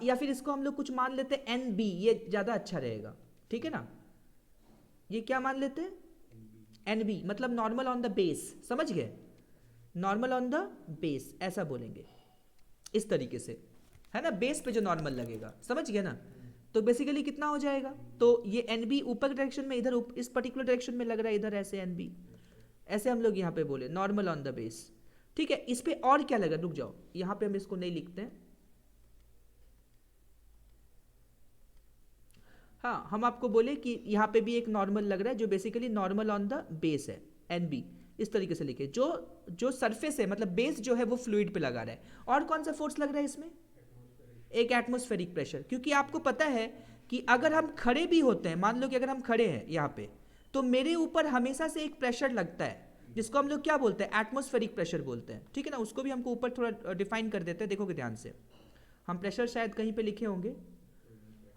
[SPEAKER 1] या फिर इसको हम लोग कुछ मान लेते हैं nb, ये ज़्यादा अच्छा रहेगा, ठीक है ना, ये क्या मान लेते हैं, nb, मतलब नॉर्मल ऑन द बेस, समझ गए, नॉर्मल ऑन द बेस ऐसा बोलेंगे, इस तरीके से, है ना, बेस पे जो नॉर्मल लगेगा, समझ गए ना। तो बेसिकली कितना हो जाएगा, तो ये nb ऊपर डायरेक्शन में, इधर इस पर्टिकुलर डायरेक्शन में लग रहा है, इधर ऐसे nb, ऐसे हम लोग यहाँ पे बोले नॉर्मल ऑन द बेस, ठीक है। इस पे और क्या लगा, रुक जाओ, यहाँ पे हम इसको नहीं लिखते हैं, हाँ हम आपको बोले कि यहाँ पे भी एक नॉर्मल लग रहा है जो basically normal on the base है, nb, इस तरीके से लिखे, जो सरफेस है मतलब बेस जो है वो फ्लूइड पे लगा रहा है। और कौन सा फोर्स लग रहा है इसमें, एक एटमॉस्फेरिक प्रेशर, क्योंकि आपको पता है कि अगर हम खड़े भी होते हैं, मान लो कि अगर हम खड़े हैं यहाँ पे, तो मेरे ऊपर हमेशा से एक प्रेशर लगता है जिसको हम लोग क्या बोलते हैं, एटमॉस्फेरिक प्रेशर बोलते हैं, ठीक है ना। उसको भी हमको ऊपर थोड़ा डिफाइन कर देते हैं, देखोगे ध्यान से, हम प्रेशर शायद कहीं पे लिखे होंगे,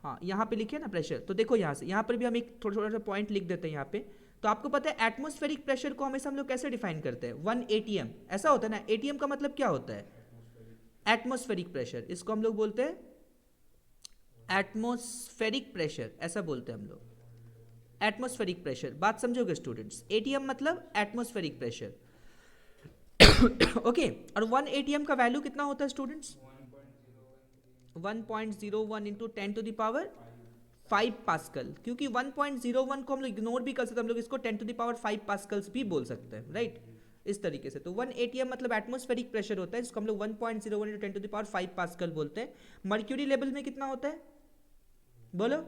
[SPEAKER 1] हाँ यहाँ पे लिखे ना प्रेशर, तो देखो यहाँ से, यहाँ पर भी हम एक थोड़ा थोड़ा सा पॉइंट लिख देते हैं यहाँ पे, तो आपको पता है एटमॉस्फेरिक प्रेशर को हमेशा हम लोग कैसे डिफाइन करते हैं, 1 atm, ऐसा होता है ना। एटीएम का मतलब क्या होता है, एटमॉस्फेरिक प्रेशर, इसको हम लोग बोलते हैं एटमॉस्फेरिक प्रेशर, ऐसा बोलते हैं हम लोग, एटमॉस्फेरिक प्रेशर। बात समझोगे स्टूडेंट्स, एटीएम मतलब एटमॉस्फेरिक प्रेशर। ओके, और 1 atm का वैल्यू कितना होता है स्टूडेंट्स, 1.01 इंटू 10⁵ पास्कल, क्योंकि 1.01 को हम लोग इग्नोर भी कर सकते हैं, हम लोग इसको 10⁵ पास्कल्स भी बोल सकते हैं, राइट, इस तरीके से। तो 1 atm मतलब एटमॉस्फेरिक प्रेशर होता है, जिसको हम लोग 1.01 इंटू 10⁵ पास्कल बोलते हैं। मर्क्यूरी लेवल में कितना होता है, बोलो,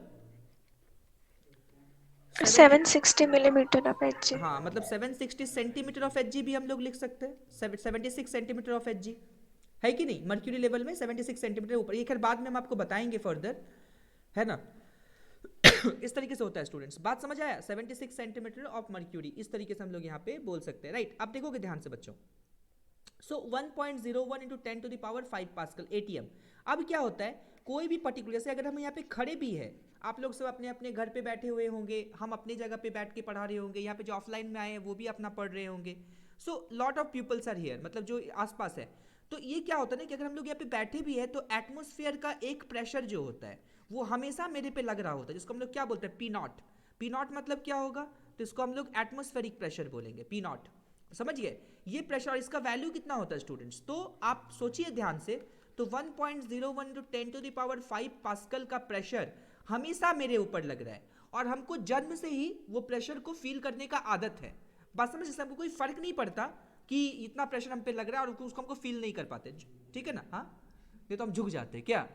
[SPEAKER 2] 760 millimeter of Hg.
[SPEAKER 1] हाँ, मतलब 760 सेंटीमीटर ऑफ एच भी हम लोग लिख सकते हैं, 76 सेंटीमीटर ऑफ एच, है कि नहीं, मर्क्यूरी लेवल में 76 सेंटीमीटर ऊपर। ये खैर बाद में हम आपको बताएंगे फर्दर, है ना। इस तरीके से होता है स्टूडेंट्स, बात समझ आया, 76 सेंटीमीटर ऑफ मर्क्यूरी, इस तरीके से हम लोग यहाँ पे बोल सकते हैं, राइट। अब देखोगे ध्यान से बच्चों, सो 1.01 इंटू 10⁵ पास्कल एटीएम। अब क्या होता है, कोई भी पर्टिकुलर, जैसे अगर हम यहाँ पे खड़े भी है, आप लोग सब अपने अपने घर पे बैठे हुए होंगे, हम अपनी जगह पे बैठ के पढ़ा रहे होंगे, यहाँ पे जो ऑफलाइन में आए हैं वो भी अपना पढ़ रहे होंगे, so lot of peoples are here, मतलब जो आसपास है। तो ये क्या होता है ना कि अगर हम लोग यहाँ पे बैठे भी है, तो एटमॉस्फेयर का एक प्रेशर जो होता है वो हमेशा मेरे पे लग रहा होता है, जिसको हम लोग क्या बोलते हैं, पी नॉट। पी नॉट मतलब क्या होगा, तो इसको हम लोग एटमॉस्फेरिक प्रेशर बोलेंगे, पी नॉट, समझ गए। ये प्रेशर, और इसका वैल्यू कितना होता है स्टूडेंट्स, तो आप सोचिए ध्यान से, तो 1.01 इंटू 10⁵ पास्कल का प्रेशर हमेशा मेरे ऊपर लग रहा है, और हमको जन्म से ही वो प्रेशर को फील करने का आदत है। बस समझ, इससे हमको कोई फर्क नहीं पड़ता कि इतना प्रेशर हम पे लग रहा है, और उसको हमको फील नहीं कर पाते, ठीक है ना, हाँ, ये तो हम झुक जाते हैं क्या,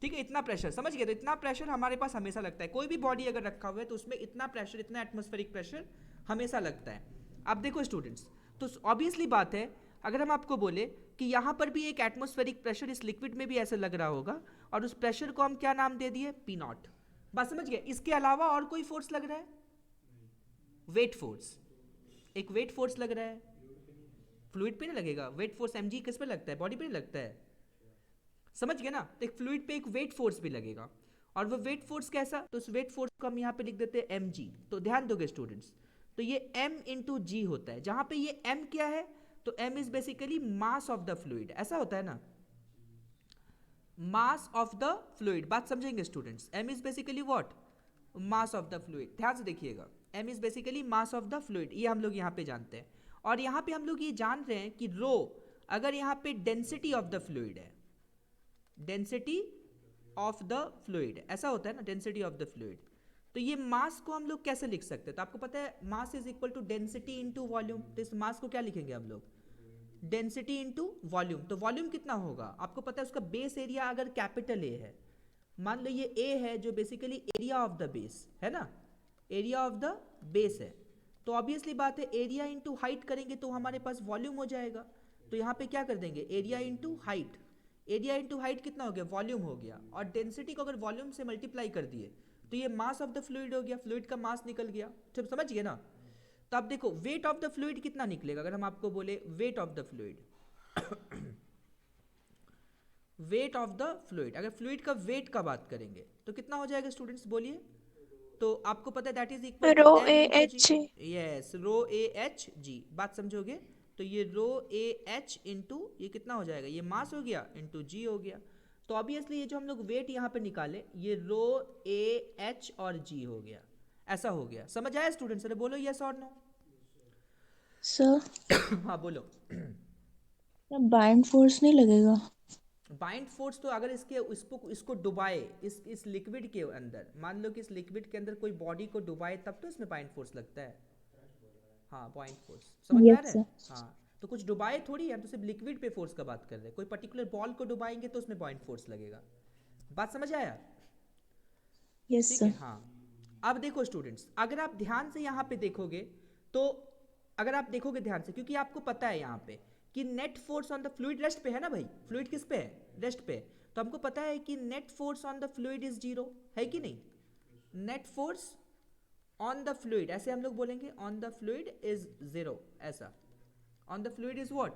[SPEAKER 1] ठीक है, इतना प्रेशर, समझ गए। तो इतना प्रेशर हमारे पास हमेशा लगता है, कोई भी बॉडी अगर रखा हुआ है तो उसमें इतना प्रेशर, इतना एटमॉस्फेरिक प्रेशर हमेशा लगता है। अब देखो स्टूडेंट्स, तो ऑब्वियसली बात है, अगर हम आपको बोले कि यहाँ पर भी एक एटमॉस्फेरिक प्रेशर इस लिक्विड में भी ऐसे लग रहा होगा, और उस प्रेशर को हम क्या नाम दे दिए, पी नॉट। बात समझ गए। इसके अलावा और कोई फोर्स लग रहा है, वेट फोर्स, एक वेट फोर्स लग रहा है, फ्लूइड पे नहीं लगेगा, वेट फोर्स mg किस पे लगता है, बॉडी पे नहीं लगता है, समझ गए ना। तो एक फ्लूइड पे एक वेट फोर्स भी लगेगा, और वो वेट फोर्स कैसा, तो उस वेट फोर्स को हम यहाँ पे लिख देते हैं mg। तो ध्यान दोगे स्टूडेंट्स, तो ये m इंटू जी होता है, जहां पे ये m क्या है, तो m is basically mass of the fluid, ऐसा होता है ना, मास ऑफ द फ्लूइड। बात समझेंगे students, m is basically what, mass of the fluid. ध्यान से देखिएगा, m is basically mass of the fluid, ये हम लोग यहाँ पे जानते हैं। और यहाँ पे हम लोग ये जान रहे हैं कि रो, अगर यहाँ पे डेंसिटी ऑफ द फ्लूइड है, डेंसिटी ऑफ द फ्लूइड ऐसा होता है ना, डेंसिटी ऑफ द फ्लूइड, तो ये मास को हम लोग कैसे लिख सकते हैं, तो आपको पता है mass is equal to density into volume. तो इस मास को क्या लिखेंगे हम लोग, डेंसिटी इनटू वॉल्यूम। तो वॉल्यूम कितना होगा, आपको पता है उसका बेस एरिया अगर कैपिटल ए है, मान लो ये ए है, जो basically area of the base है ना, एरिया ऑफ द बेस है, तो ऑब्वियसली बात है एरिया इंटू हाइट करेंगे तो हमारे पास वॉल्यूम हो जाएगा। तो यहाँ पे क्या कर देंगे, area into height, area into height कितना हो गया, वॉल्यूम हो गया, और डेंसिटी को अगर वॉल्यूम से मल्टीप्लाई कर दिए तो ये मास ऑफ द फ्लूइड हो गया, फ्लूइड का मास निकल गया, ठीक समझ गए ना। तो अब देखो वेट ऑफ द फ्लूइड कितना निकलेगा, अगर हम आपको बोले weight of the fluid, weight of the fluid, अगर फ्लूइड का वेट का बात करेंगे तो कितना हो जाएगा स्टूडेंट्स, बोलिए। तो आपको पता है that is equal
[SPEAKER 2] Rho
[SPEAKER 1] to m into
[SPEAKER 2] AHG.
[SPEAKER 1] जी, yes, rho A H G. बात समझोगे, तो ये रो ए एच इंटू ये कितना हो जाएगा, ये मास हो गया इंटू जी हो गया। तो ऑब्वियसली ये जो हम लोग वेट यहाँ पे निकाले, ये रो ए एच और जी हो गया, ऐसा हो गया। समझ आया स्टूडेंट्स, अरे बोलो यस और नो।
[SPEAKER 4] सर
[SPEAKER 1] हाँ बोलो।
[SPEAKER 4] बाइंड फोर्स नहीं लगेगा?
[SPEAKER 1] बाइंड फोर्स तो अगर इसको डुबाए इस लिक्विड के अंदर, मान लो कि इस लिक्विड के अंदर कोई बॉडी को डुबाए, तब तो इसमें बाइंड फोर्स लगता है। हाँ बाइंड फोर्स समझ में आ रहा है। हाँ तो कुछ डुबाए थोड़ी है, हम तो सिर्फ लिक्विड पे फोर्स का बात कर रहे हैं, कोई पर्टिकुलर बॉल को डुबाएंगे तो उसमें बाइंड फोर्स लगेगा। बात समझ आया,
[SPEAKER 4] यस
[SPEAKER 1] ठीक है।
[SPEAKER 4] सर।
[SPEAKER 1] हाँ अब देखो स्टूडेंट्स, अगर आप ध्यान से यहाँ पे देखोगे, तो अगर आप देखोगे ध्यान से, क्योंकि आपको पता है यहाँ पे कि net force on the fluid rest पे है ना भाई, फ्लूइड किस पे है, रेस्ट पे, तो हमको पता है कि net force on the fluid is zero, है कि नहीं, net force on the fluid, ऐसे हम लोग बोलेंगे on the fluid is zero, ऐसा on the fluid is what,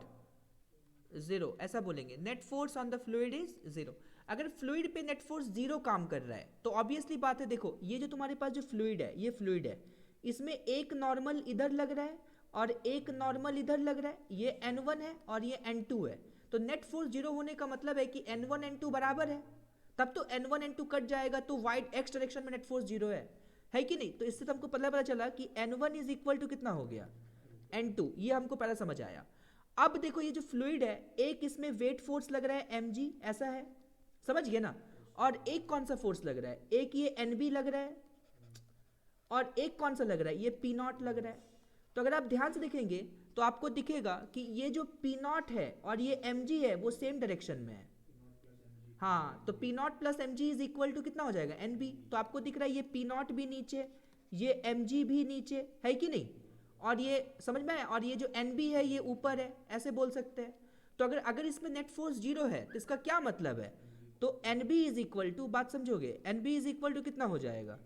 [SPEAKER 1] zero, ऐसा बोलेंगे, net force on the fluid is zero. अगर फ्लूइड पे नेट फोर्स जीरो काम कर रहा है तो ऑब्वियसली बात है, देखो ये जो तुम्हारे पास जो फ्लूइड है, ये फ्लूइड है, इसमें एक नॉर्मल इधर लग रहा है और एक नॉर्मल इधर लग रहा है, ये N1 है और ये N2 है, तो नेट फोर्स जीरो होने का मतलब है कि N1 N2 बराबर है, तब तो N1 N2 कट जाएगा, तो वाइड x डायरेक्शन में नेट फोर्स जीरो है कि नहीं? तो इससे तो हमको पता चला कि N1 इज इक्वल टू कितना हो गया, N2, ये हमको पहले समझ आया। अब देखो ये जो फ्लूइड है, एक इसमें वेट फोर्स लग रहा है mg, ऐसा है, समझ गए ना, और एक कौन सा फोर्स लग रहा है, एक ये nb लग रहा है और एक कौन सा लग रहा है, ये पी नॉट लग रहा है। तो अगर आप ध्यान से देखेंगे तो आपको दिखेगा कि ये जो पी नॉट है और ये mg है वो सेम डायरेक्शन में है। हाँ, तो P naught plus m g is equal to कितना हो जाएगा, एन बी। तो आपको दिख रहा है ये पी नॉट भी नीचे, ये एम जी भी नीचे है कि नहीं, और ये समझ में आया, और ये जो एन बी है ये ऊपर है, ऐसे बोल सकते हैं। तो अगर इसमें नेट फोर्स जीरो है तो इसका क्या मतलब है, तो N B is equal to, बात समझोगे, N B is equal to कितना हो जाएगा,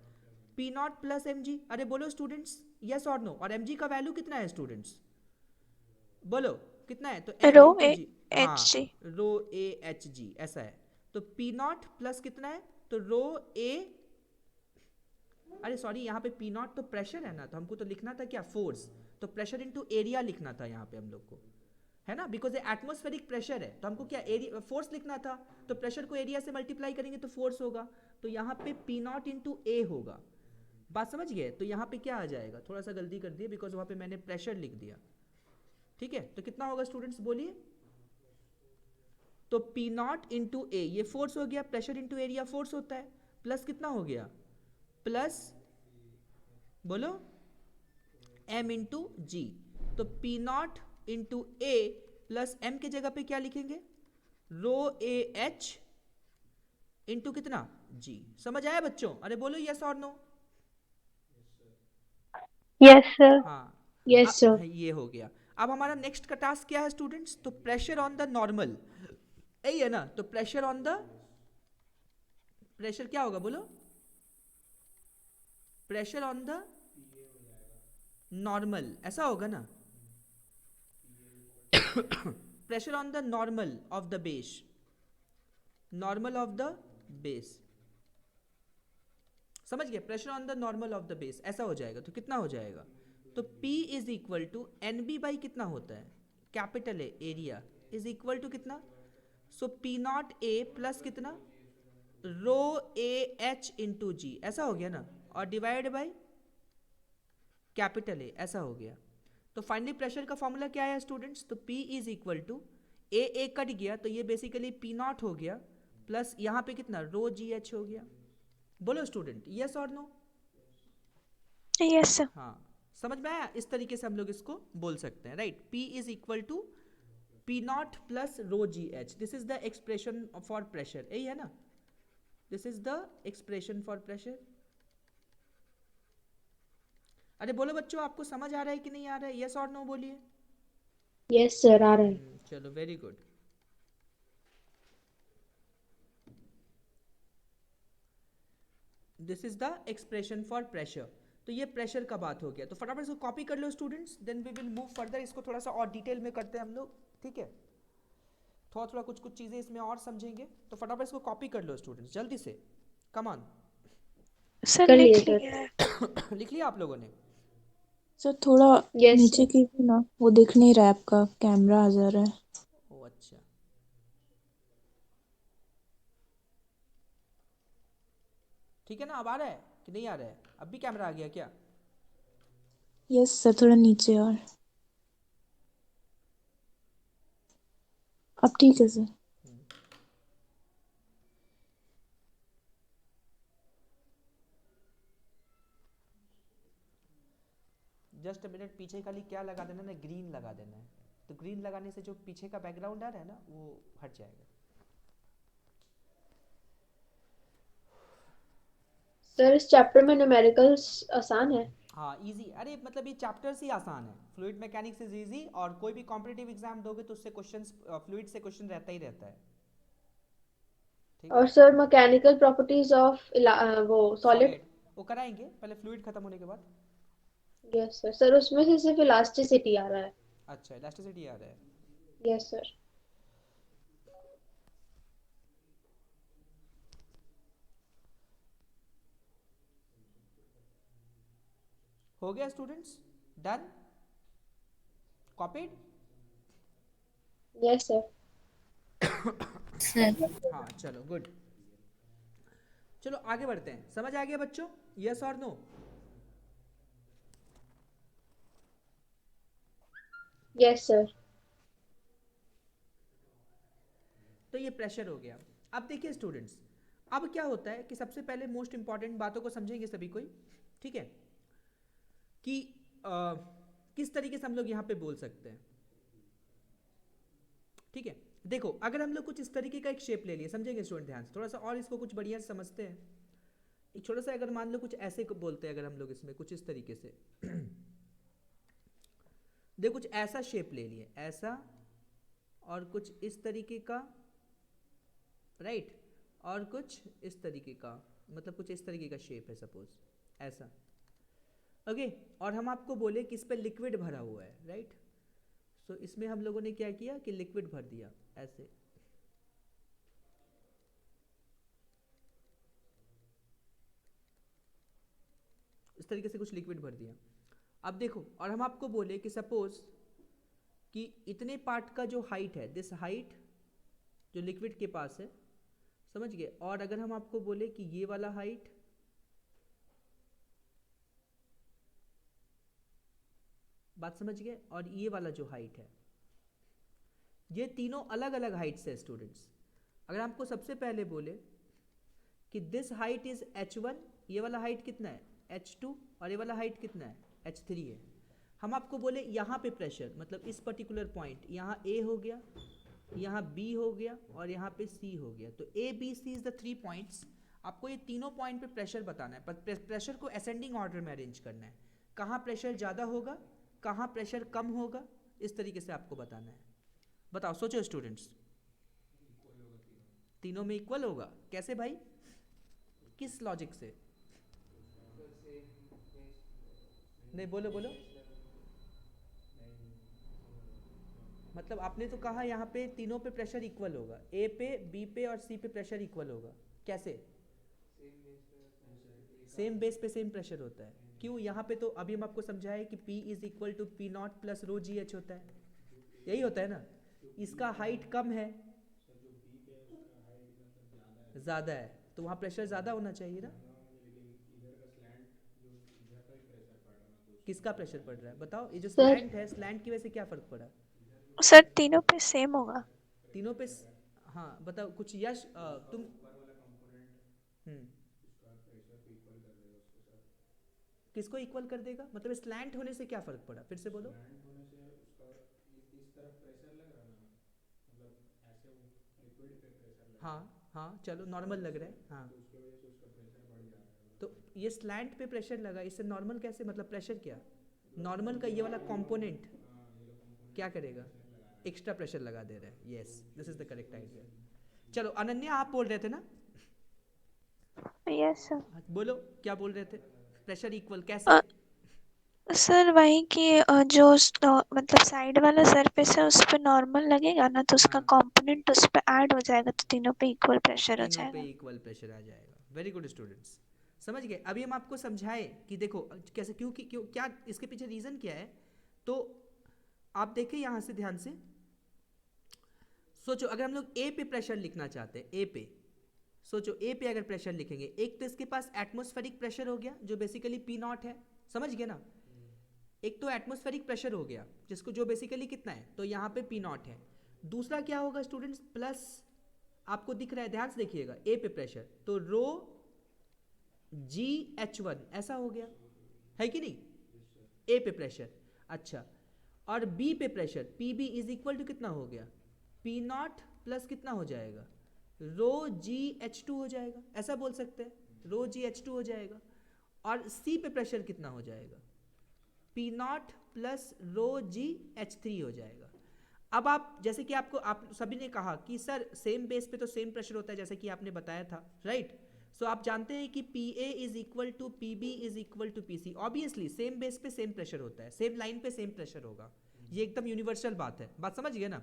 [SPEAKER 1] P naught plus m g. अरे बोलो स्टूडेंट्स, यस और नो, और एम जी का वैल्यू कितना है स्टूडेंट्स, बोलो कितना है, तो m
[SPEAKER 2] rho
[SPEAKER 1] into
[SPEAKER 2] A
[SPEAKER 1] g,
[SPEAKER 2] h
[SPEAKER 1] हाँ,
[SPEAKER 2] जी।
[SPEAKER 1] रो ए एच जी ऐसा है। तो पी नॉट प्लस कितना है, तो रो ए, अरे सॉरी यहाँ पे पी नॉट तो प्रेशर है ना, तो हमको तो लिखना था क्या, फोर्स, तो प्रेशर इनटू एरिया लिखना था यहाँ पे हम लोग को, है ना, बिकॉज ये एटमॉस्फेरिक प्रेशर है, तो हमको क्या एरिया फोर्स लिखना था, तो प्रेशर को एरिया से मल्टीप्लाई करेंगे तो फोर्स होगा, तो यहाँ पे पी नॉट इंटू ए होगा, बात समझ गए। तो यहाँ पे क्या आ जाएगा, थोड़ा सा गलती कर दिया बिकॉज वहाँ पे मैंने प्रेशर लिख दिया, ठीक है, तो कितना होगा स्टूडेंट्स बोलिए, तो पी नॉट इंटू ए, ये फोर्स हो गया, प्रेशर इंटू एरिया फोर्स होता है, प्लस कितना हो गया, प्लस बोलो एम इंटू जी, तो P naught into A plus m के जगह पे क्या लिखेंगे, रो ए एच इंटू कितना जी। समझ आया बच्चों, अरे बोलो यस और नो।
[SPEAKER 3] Yes sir.
[SPEAKER 1] हाँ,
[SPEAKER 3] यस सर।
[SPEAKER 1] ये हो गया। अब हमारा नेक्स्ट का टास्क क्या है स्टूडेंट्स, तो प्रेशर ऑन द नॉर्मल, यही है ना, तो प्रेशर ऑन द, प्रेशर क्या होगा बोलो, प्रेशर ऑन द नॉर्मल, ऐसा होगा ना, pressure on the normal of the base, normal of the base, समझ गए, pressure on the normal of the base ऐसा हो जाएगा, तो कितना हो जाएगा, तो P is equal to N B by कितना होता है, capital A area, is equal to कितना, so P naught A plus कितना, रो ए एच इंटू जी, ऐसा हो गया ना, और डिवाइड बाई कैपिटल ए, ऐसा हो गया। तो फाइनली प्रेशर का फॉर्मूला क्या है स्टूडेंट्स, तो P is equal to A cut गया तो ये बेसिकली पी नॉट हो गया, प्लस यहाँ पे कितना रो जी एच हो गया। बोलो स्टूडेंट यस और नो।
[SPEAKER 2] Yes sir.
[SPEAKER 1] हाँ, समझ में आया, इस तरीके से हम लोग इसको बोल सकते हैं, right, P is equal to P naught plus rho g h, this is the expression for pressure, यही है ना, this is the expression for pressure. अरे बोलो बच्चों, आपको समझ आ रहा है कि नहीं आ रहा है, यस और नो बोलिए।
[SPEAKER 3] यस सर, आ रहा है।
[SPEAKER 1] चलो very good. This is the expression for pressure. तो ये प्रेशर का बात हो गया, तो फटाफट इसको कॉपी कर लो students, then we will move further, इसको थोड़ा सा और डिटेल में करते हैं हम लोग, ठीक है, थोड़ा थोड़ा कुछ कुछ चीज़ें इसमें और समझेंगे, तो फटाफट इसको कॉपी कर लो स्टूडेंट्स जल्दी से, कम ऑन।
[SPEAKER 2] सर
[SPEAKER 3] कर लिए
[SPEAKER 2] लिख
[SPEAKER 3] सर।
[SPEAKER 2] लिया है।
[SPEAKER 1] लिख लिया आप लोगों ने,
[SPEAKER 4] सर थोड़ा
[SPEAKER 3] यस
[SPEAKER 4] नीचे
[SPEAKER 3] सर।
[SPEAKER 4] कीजिए ना, वो दिख नहीं रहा है, आपका कैमरा आ जा रहा है।
[SPEAKER 1] ओ अच्छा, ठीक है ना, अब आ रहा है कि नहीं आ रहा है, अब भी कैमरा आ गया क्या,
[SPEAKER 4] यस सर, थोड़ा नीचे और, अब ठीक है सर।
[SPEAKER 1] जस्ट मिनट, पीछे खाली क्या लगा देना ना, ग्रीन लगा देना है, तो ग्रीन लगाने से जो पीछे का बैकग्राउंड आ रहा है ना वो हट जाएगा।
[SPEAKER 3] सर इस चैप्टर में न्यूमेरिकल्स आसान है।
[SPEAKER 1] हाँ इजी, अरे मतलब ये चैप्टर्स ही आसान है, फ्लूइड मैकेनिक्स इज इजी, और कोई भी कॉम्पिटिटिव एग्जाम दोगे तो उससे क्वेश्चंस, फ्लूइड से क्वेश्चन रहता ही रहता है, ठीक है।
[SPEAKER 3] और सर मैकेनिकल प्रॉपर्टीज ऑफ वो सॉलिड।
[SPEAKER 1] सॉलिड वो कराएंगे पहले, फ्लूइड खत्म होने के बाद।
[SPEAKER 3] Yes sir. सर उसमें से सिर्फ इलास्टिसिटी आ रहा है।
[SPEAKER 1] अच्छा, इलास्टिसिटी आ रहा है,
[SPEAKER 3] यस सर।
[SPEAKER 1] हो गया students? Done? Copied?
[SPEAKER 3] Yes sir.
[SPEAKER 5] Sir
[SPEAKER 1] हाँ चलो गुड। चलो आगे बढ़ते हैं। समझ आ गया बच्चों? यस और नो?
[SPEAKER 3] Yes sir.
[SPEAKER 1] तो ये प्रेशर हो गया। अब देखिए स्टूडेंट्स, अब क्या होता है कि सबसे पहले मोस्ट इंपॉर्टेंट बातों को समझेंगे सभी कोई, ठीक है? कि किस तरीके से हम लोग यहाँ पे बोल सकते हैं, ठीक है? देखो अगर हम लोग कुछ इस तरीके का एक शेप ले लिए, समझेंगे स्टूडेंट ध्यान से, थोड़ा सा और इसको कुछ बढ़िया से समझते हैं। एक छोटा सा अगर मान लो कुछ ऐसे को बोलते हैं, अगर हम लोग इसमें कुछ इस तरीके से देखो कुछ ऐसा शेप ले लिए, ऐसा और कुछ इस तरीके का, राइट? और कुछ इस तरीके का, मतलब कुछ इस तरीके का शेप है सपोज ऐसा, ओके? और हम आपको बोले कि इस पर लिक्विड भरा हुआ है, राइट? सो इसमें हम लोगों ने क्या किया कि लिक्विड भर दिया ऐसे, इस तरीके से कुछ लिक्विड भर दिया। अब देखो, और हम आपको बोले कि सपोज कि इतने पार्ट का जो हाइट है, दिस हाइट जो लिक्विड के पास है, समझ गए? और अगर हम आपको बोले कि ये वाला हाइट, बात समझ गए? और ये वाला जो हाइट है, ये तीनों अलग अलग हाइट्स है स्टूडेंट्स। अगर हमको सबसे पहले बोले कि दिस हाइट इज h1, ये वाला हाइट कितना है h2, और ये वाला हाइट कितना है h3 है। हम आपको बोले यहाँ पे प्रेशर, मतलब इस पर्टिकुलर पॉइंट, यहाँ A हो गया, यहाँ B हो गया और यहाँ पे C हो गया। तो A B C is the 3 points. आपको ये तीनों पॉइंट पे प्रेशर बताना है, पर प्रेशर को असेंडिंग ऑर्डर में अरेंज करना है। कहाँ प्रेशर ज़्यादा होगा, कहाँ प्रेशर कम होगा, इस तरीके से आपको बताना है। बताओ, सोचो स्टूडेंट्स। तीनों में इक्वल होगा? कैसे भाई, किस लॉजिक से? नहीं, बोलो बोलो। मतलब आपने तो कहा यहाँ पे तीनों पे प्रेशर इक्वल होगा, ए पे, बी पे और सी पे प्रेशर इक्वल होगा। कैसे? सेम बेस पे सेम प्रेशर होता है। क्यों? यहाँ पे तो अभी हम आपको समझाए कि P is equal to P naught plus rho g h होता है, यही होता है ना? इसका हाइट कम है, ज़्यादा है, तो वहाँ प्रेशर ज़्यादा होना चाहिए ना? किसका प्रेशर पड़ रहा है बताओ? ये जो
[SPEAKER 3] सर
[SPEAKER 1] स्लैंट है, स्लैंट की वजह से क्या फ़र्क पड़ा?
[SPEAKER 2] सर तीनों पे सेम होगा।
[SPEAKER 1] तीनों पे हाँ बताओ कुछ। यश तुम किसको इक्वल कर देगा? मतलब स्लैंट होने से क्या फ़र्क पड़ा, फिर से बोलो। हाँ हाँ चलो, नॉर्मल लग रहा है, हाँ। तो ये स्लैंट पे प्रेशर लगा, इससे नॉर्मल कैसे? मतलब प्रेशर क्या, नॉर्मल का ये वाला कंपोनेंट क्या करेगा? एक्स्ट्रा प्रेशर लगा दे रहा है। Yes, this is the correct idea. चलो अनन्या, आप बोल रहे थे ना?
[SPEAKER 2] Yes sir.
[SPEAKER 1] बोलो क्या बोल रहे थे? प्रेशर इक्वल कैसे?
[SPEAKER 2] सर वही कि मतलब साइड वाला सरफेस है उस पे नॉर्मल लगेगा ना, तो उसका
[SPEAKER 1] हाँ,
[SPEAKER 2] कंपोनेंट उस पे ऐड हो जाएगा, तो तीनों पे इक्वल प्रेशर हो
[SPEAKER 1] तीनों पे
[SPEAKER 2] जाएगा।
[SPEAKER 1] इक्वल प्रेशर आ जाएगा। वेरी गुड स्टूडेंट्स, समझ गए? अभी हम आपको समझाए कि देखो कैसे, क्यों क्या इसके पीछे रीज़न क्या है। तो आप देखें यहाँ से ध्यान से सोचो, अगर हम लोग ए पे प्रेशर लिखना चाहते हैं, ए पे सोचो, ए पे अगर प्रेशर लिखेंगे, एक तो इसके पास एटमॉस्फेरिक प्रेशर हो गया जो बेसिकली पी नॉट है, समझ गए ना? एक तो एटमॉस्फेरिक प्रेशर हो गया जिसको, जो बेसिकली कितना है, तो यहाँ पे पी नॉट है। दूसरा क्या होगा स्टूडेंट्स, प्लस आपको दिख रहा है, ध्यान से देखिएगा, ए पे प्रेशर तो रो जी एच वन ऐसा हो गया, है कि नहीं? ए पे प्रेशर, अच्छा। और बी पे pressure P B is equal to कितना हो गया, पी नॉट प्लस कितना हो जाएगा, रो जी एच टू हो जाएगा, ऐसा बोल सकते हैं, रो जी एच टू हो जाएगा। और सी पे प्रेशर कितना हो जाएगा, P naught plus rho g H three हो जाएगा। अब आप जैसे कि आप सभी ने कहा कि सर सेम बेस पे तो सेम प्रेशर होता है, जैसे कि आपने बताया था, राइट? सो आप जानते हैं कि P A is equal to P B is equal to P C. Obviously same base पे सेम प्रेशर होता है, सेम लाइन पे सेम प्रेशर होगा, ये एकदम यूनिवर्सल बात है। बात समझ गए ना?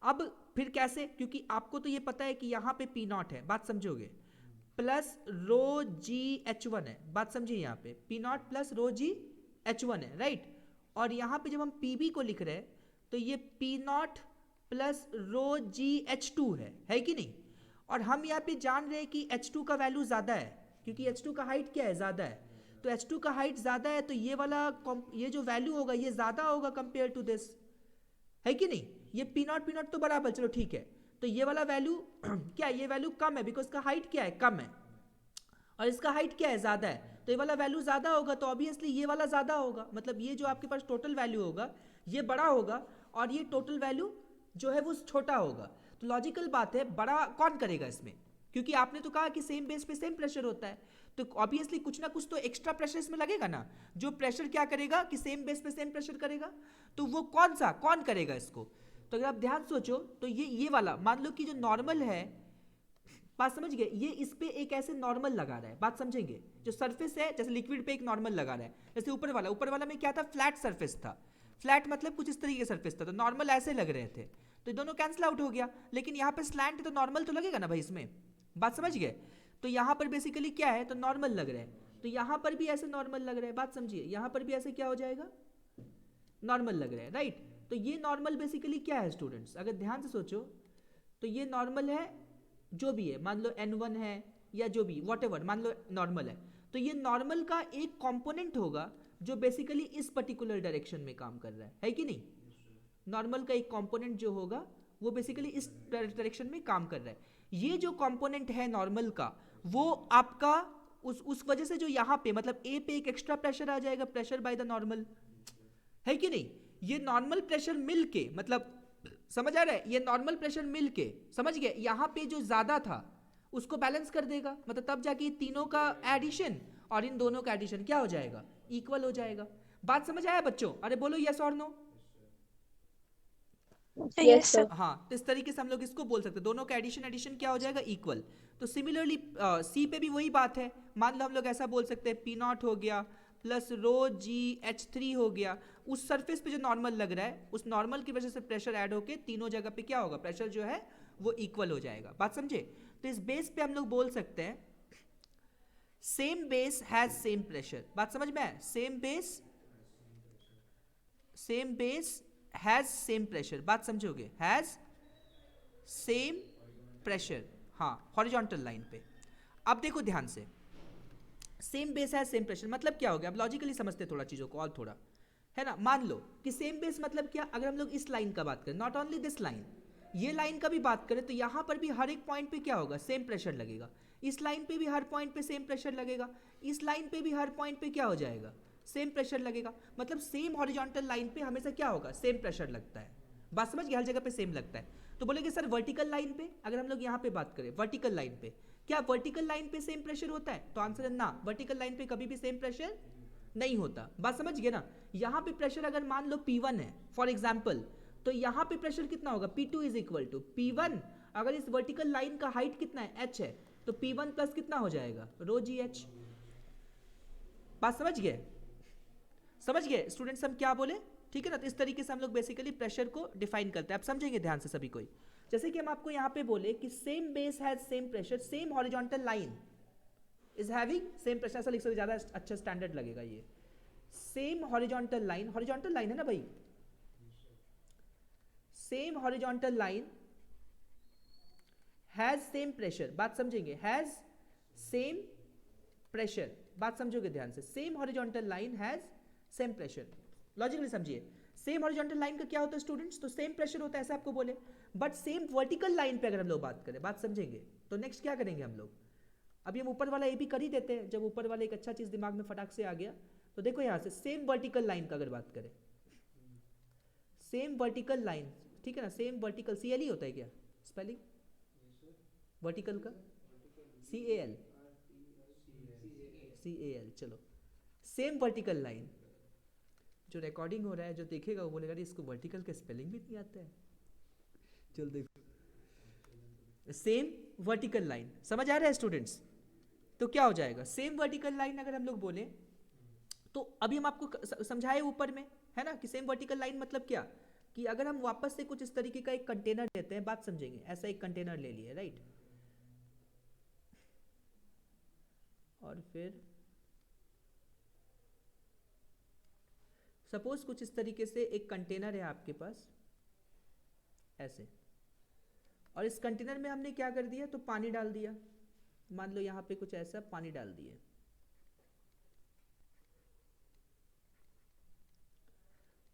[SPEAKER 1] अब फिर कैसे, क्योंकि आपको तो ये पता है कि यहाँ पे पी नॉट है, बात समझोगे, plus rho g h one है, बात समझिए, यहाँ पे P naught plus rho g H1 है, राइट। और यहाँ पे जब हम PB को लिख रहे हैं तो ये P0 plus rho g H2 है कि नहीं। और हम यहाँ पे जान रहे हैं कि H2 का वैल्यू ज़्यादा है, क्योंकि H2 का हाइट क्या है, ज़्यादा है। तो H2 का हाइट ज़्यादा है, तो ये वाला ये जो वैल्यू होगा ये ज़्यादा होगा कंपेयर टू दिस, है कि नहीं। ये P0 तो बराबर, चलो ठीक है। तो ये वाला वैल्यू क्या है, ये वैल्यू कम है, बिकॉज इसका हाइट क्या है, कम है, और इसका हाइट क्या है, ज़्यादा है। तो ये वाला वैल्यू ज़्यादा होगा, तो ऑब्वियसली ये वाला ज़्यादा होगा, मतलब ये जो आपके पास टोटल वैल्यू होगा ये बड़ा होगा, और ये टोटल वैल्यू जो है वो छोटा होगा। तो लॉजिकल बात है, बड़ा कौन करेगा इसमें, क्योंकि आपने तो कहा कि सेम बेस पे सेम प्रेशर होता है, तो ऑब्वियसली कुछ ना कुछ तो एक्स्ट्रा प्रेशर इसमें लगेगा ना। जो प्रेशर क्या करेगा कि सेम बेस पे सेम प्रेशर करेगा, तो वो कौन करेगा इसको। तो अगर आप ध्यान सोचो तो ये वाला मान लो कि जो नॉर्मल है, बात समझ गए, ये इस पे एक ऐसे नॉर्मल लगा रहा है, बात समझेंगे। जो सरफेस है जैसे लिक्विड पे एक नॉर्मल लगा रहा है, जैसे ऊपर वाला में क्या था, फ्लैट सरफेस था। फ्लैट मतलब कुछ इस तरीके का सरफेस था, तो नॉर्मल ऐसे लग रहे थे, तो दोनों कैंसिल आउट हो गया। लेकिन यहाँ पे स्लैंट है तो नॉर्मल तो लगेगा ना भाई इसमें, बात समझ गए। तो यहाँ पर बेसिकली क्या है, तो नॉर्मल लग रहा है, तो यहाँ पर भी ऐसे नॉर्मल लग रहा है, बात समझिए। यहाँ पर भी ऐसे क्या हो जाएगा, नॉर्मल लग रहा है, राइट। तो ये नॉर्मल बेसिकली क्या है स्टूडेंट्स, अगर ध्यान से सोचो तो ये नॉर्मल है, जो भी है, मान लो N1 है या जो भी व्हाटएवर, मान लो नॉर्मल है। तो ये नॉर्मल का एक कंपोनेंट होगा जो बेसिकली इस पर्टिकुलर डायरेक्शन में काम कर रहा है कि नहीं। नॉर्मल का एक कंपोनेंट जो होगा वो बेसिकली इस डायरेक्शन में काम कर रहा है। ये जो कंपोनेंट है नॉर्मल का, वो आपका उस वजह से जो यहाँ पे मतलब ए पे एक एक्स्ट्रा प्रेशर आ जाएगा, प्रेशर बाय द नॉर्मल, है कि नहीं। ये नॉर्मल प्रेशर मिल के, मतलब समझ आ रहा है, ये नॉर्मल प्रेशर मिल के, समझ गए, यहाँ पे जो ज्यादा था उसको बैलेंस कर देगा, मतलब तब जाके ये तीनों का एडिशन और इन दोनों का एडिशन क्या हो जाएगा, इक्वल हो जाएगा। बात समझ आया बच्चों, अरे बोलो यस और नो।
[SPEAKER 3] Yes
[SPEAKER 2] sir.
[SPEAKER 3] सर।
[SPEAKER 1] हाँ, तो इस तरीके से हम लोग इसको बोल सकते हैं, दोनों का एडिशन क्या हो जाएगा, इक्वल। तो सिमिलरली सी पे भी वही बात है, मान लो हम लोग ऐसा बोल सकते हैं P0 हो गया प्लस रो जी H3 हो गया। उस सरफेस पे जो नॉर्मल लग रहा है, उस नॉर्मल की वजह से प्रेशर ऐड होके तीनों जगह पे क्या होगा, प्रेशर जो है वो इक्वल हो जाएगा, बात समझे। तो इस बेस पे हम लोग बोल सकते हैं same base has same pressure, बात समझ में है, same base has same pressure, बात समझोगे, हैज सेम प्रेशर, हाँ, हॉरिजॉन्टल लाइन पे। अब देखो ध्यान से, same base has same pressure मतलब क्या हो गया, अब लॉजिकली समझते थोड़ा चीजों को और थोड़ा, है ना। मान लो कि सेम बेस मतलब क्या, अगर हम लोग इस लाइन का बात करें, नॉट ओनली दिस लाइन, ये लाइन का भी बात करें, तो यहां पर भी हर एक पॉइंट पे क्या होगा, सेम प्रेशर लगेगा। इस लाइन पे भी हर पॉइंट पे सेम प्रेशर लगेगा, इस लाइन पे भी हर पॉइंट पे क्या हो जाएगा, सेम प्रेशर लगेगा। मतलब सेम हॉरिजॉन्टल लाइन पे हमेशा क्या होगा, सेम प्रेशर लगता है, बात समझ गए, हर जगह पे सेम लगता है। तो बोलेंगे सर वर्टिकल लाइन पे, अगर हम लोग यहाँ पे बात करें वर्टिकल लाइन पे, क्या वर्टिकल लाइन पे सेम प्रेशर होता है, तो आंसर है ना, वर्टिकल लाइन पे कभी भी सेम प्रेशर नहीं होता, बात समझ गए ना। यहाँ पे प्रेशर अगर मान लो P1 है फॉर एग्जाम्पल, तो यहाँ पे प्रेशर कितना होगा, P2 is equal to P1। अगर इस वर्टिकल लाइन का हाइट कितना है, h है, तो P1 प्लस कितना हो जाएगा, रो जी एच, बात समझ गए स्टूडेंट्स हम क्या बोले, ठीक है ना। तो इस तरीके से हम लोग बेसिकली प्रेशर को डिफाइन करते हैं, आप समझेंगे ध्यान से सभी कोई। जैसे कि हम आपको यहाँ पे बोले कि same base has same pressure, same horizontal line is having same pressure, ऐसा लिख सकते, ज्यादा अच्छा स्टैंडर्ड लगेगा ये। सेम हॉरिजॉन्टल लाइन है ना भाई, same horizontal line has same pressure, बात समझेंगे, हैज सेम प्रेशर, बात समझोगे ध्यान से, same horizontal line has same pressure, logically समझिए। सेम हॉरिजॉन्टल लाइन का क्या होता है स्टूडेंट्स, तो सेम प्रेशर होता है, ऐसा आपको बोले। बट सेम वर्टिकल लाइन पे अगर हम लोग बात करें, बात समझेंगे, तो नेक्स्ट क्या करेंगे हम लोग, अभी हम ऊपर वाला ये भी कर ही देते हैं, जब ऊपर वाला एक अच्छा चीज दिमाग में फटाक से आ गया, तो देखो यहाँ से सेम वर्टिकल लाइन का अगर बात करें, सेम वर्टिकल लाइन, ठीक है ना, सेम वर्टिकल CL ही होता है क्या स्पेलिंग वर्टिकल का, CAL, चलो सेम वर्टिकल लाइन, जो रिकॉर्डिंग हो रहा है जो देखेगा वो बोलेगा इसको वर्टिकल का स्पेलिंग भी नहीं आता है, चल देखो, सेम वर्टिकल लाइन, समझ आ रहा है स्टूडेंट्स। तो क्या हो जाएगा, सेम वर्टिकल लाइन अगर हम लोग बोले, तो अभी हम आपको समझाए ऊपर में, है ना, कि सेम वर्टिकल लाइन मतलब क्या, कि अगर हम वापस से कुछ इस तरीके का एक कंटेनर लेते हैं, बात समझेंगे, ऐसा एक कंटेनर ले लिए, राइट, और फिर सपोज कुछ इस तरीके से एक कंटेनर है आपके पास ऐसे, और इस कंटेनर में हमने क्या कर दिया, तो पानी डाल दिया, मान लो यहाँ पे कुछ ऐसा पानी डाल दिए,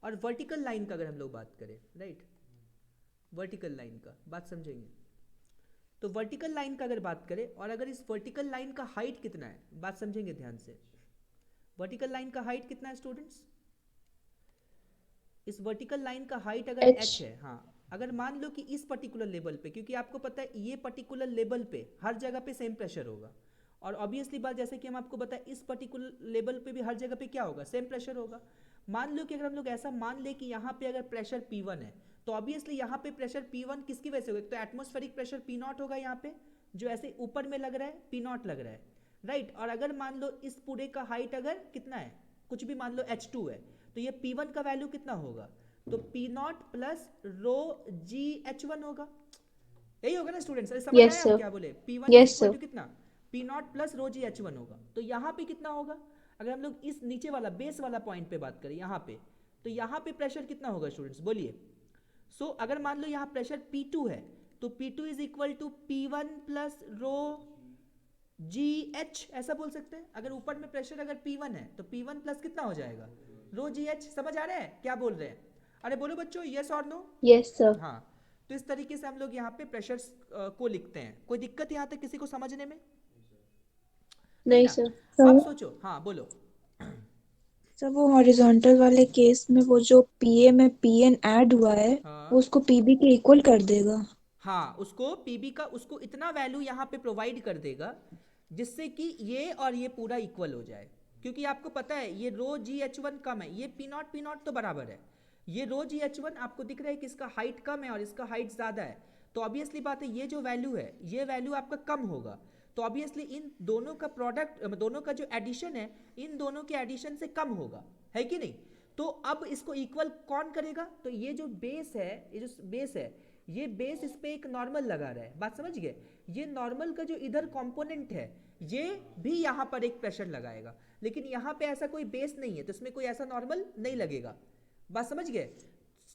[SPEAKER 1] और वर्टिकल लाइन का अगर हम लोग बात करें, राइट, वर्टिकल लाइन का बात समझेंगे, तो वर्टिकल लाइन का अगर बात करें, और अगर इस वर्टिकल लाइन का हाइट कितना है, बात समझेंगे ध्यान से, वर्टिकल लाइन का हाइट कितना है स्टूडेंट्स, इस वर्टिकल लाइन का हाइट अगर
[SPEAKER 3] H
[SPEAKER 1] h है, हाँ, अगर मान लो कि इस पर्टिकुलर लेवल पे, क्योंकि आपको पता है ये पर्टिकुलर लेवल पे हर जगह पे सेम प्रेशर होगा, और ऑब्वियसली बात जैसे कि हम आपको बताएं इस पर्टिकुलर लेवल पे भी हर जगह पे क्या होगा, सेम प्रेशर होगा। मान लो कि अगर हम लोग ऐसा मान ले कि यहाँ पे अगर प्रेशर P1 है, तो ऑब्वियसली यहाँ पे प्रेशर P1 किसकी वजह से होगा, तो एटमॉस्फेरिक प्रेशर P0 होगा यहाँ पे, जो ऐसे ऊपर में लग रहा है P0 लग रहा है, राइट। और अगर मान लो इस पूरे का हाइट अगर कितना है, कुछ भी मान लो h2 है, तो ये P1 का वैल्यू कितना होगा, तो P0 plus rho g H1 होगा, यही होगा ना स्टूडेंट्स, समझ
[SPEAKER 3] Yes,
[SPEAKER 1] आया हम
[SPEAKER 3] sir.
[SPEAKER 1] क्या बोले, P1
[SPEAKER 3] Yes,
[SPEAKER 1] is equal
[SPEAKER 3] sir.
[SPEAKER 1] To कितना, P0 plus rho g H1 होगा। तो यहाँ पे कितना होगा, अगर हम लोग इस नीचे वाला बेस वाला पॉइंट पे बात करें यहाँ पे, तो यहाँ पे प्रेशर कितना होगा स्टूडेंट्स बोलिए। सो अगर मान लो यहाँ प्रेशर P2 है, तो P2 is equal to P1 plus rho g h, ऐसा बोल सकते हैं। अगर ऊपर में प्रेशर अगर P1 है, तो P1 प्लस कितना हो जाएगा, रो जी एच। समझ आ रहा है क्या बोल रहे हैं, अरे बोलो बच्चों, यस और नो।
[SPEAKER 3] Yes, sir.
[SPEAKER 1] हाँ, तो इस तरीके से हम लोग यहाँ पे प्रेशर को लिखते हैं। कोई दिक्कत यहाँ तक किसी को समझने में,
[SPEAKER 3] नहीं
[SPEAKER 1] ना?
[SPEAKER 3] sir.
[SPEAKER 1] अब
[SPEAKER 4] सर
[SPEAKER 1] सोचो, हाँ बोलो।
[SPEAKER 4] सर वो हॉरिजॉन्टल वाले केस में वो जो पीए में पीएन ऐड हुआ है,
[SPEAKER 1] हाँ
[SPEAKER 4] वो उसको पीबी के इक्वल कर देगा।
[SPEAKER 1] हाँ, उसको पीबी का उसको इतना वैल्यू यहाँ पे प्रोवाइड कर देगा जिससे कि ये और ये पूरा इक्वल हो जाए, क्योंकि आपको पता है ये रो जी H1 कम है, ये P0 तो बराबर है, ये रो जी H1 आपको दिख रहा है कि इसका हाइट कम है और इसका हाइट ज़्यादा है, तो ऑब्वियसली बात है ये जो वैल्यू है ये वैल्यू आपका कम होगा, तो ऑब्वियसली इन दोनों का प्रोडक्ट, दोनों का जो एडिशन है इन दोनों के एडिशन से कम होगा, है कि नहीं। तो अब इसको इक्वल कौन करेगा, तो ये जो बेस है, ये जो बेस है, ये बेस इस पे एक नॉर्मल लगा रहा है, बात समझ गए। ये नॉर्मल का जो इधर कंपोनेंट है ये भी यहाँ पर एक प्रेशर लगाएगा, लेकिन यहाँ पे ऐसा कोई बेस नहीं है तो इसमें कोई ऐसा नॉर्मल नहीं लगेगा, बात समझ गए,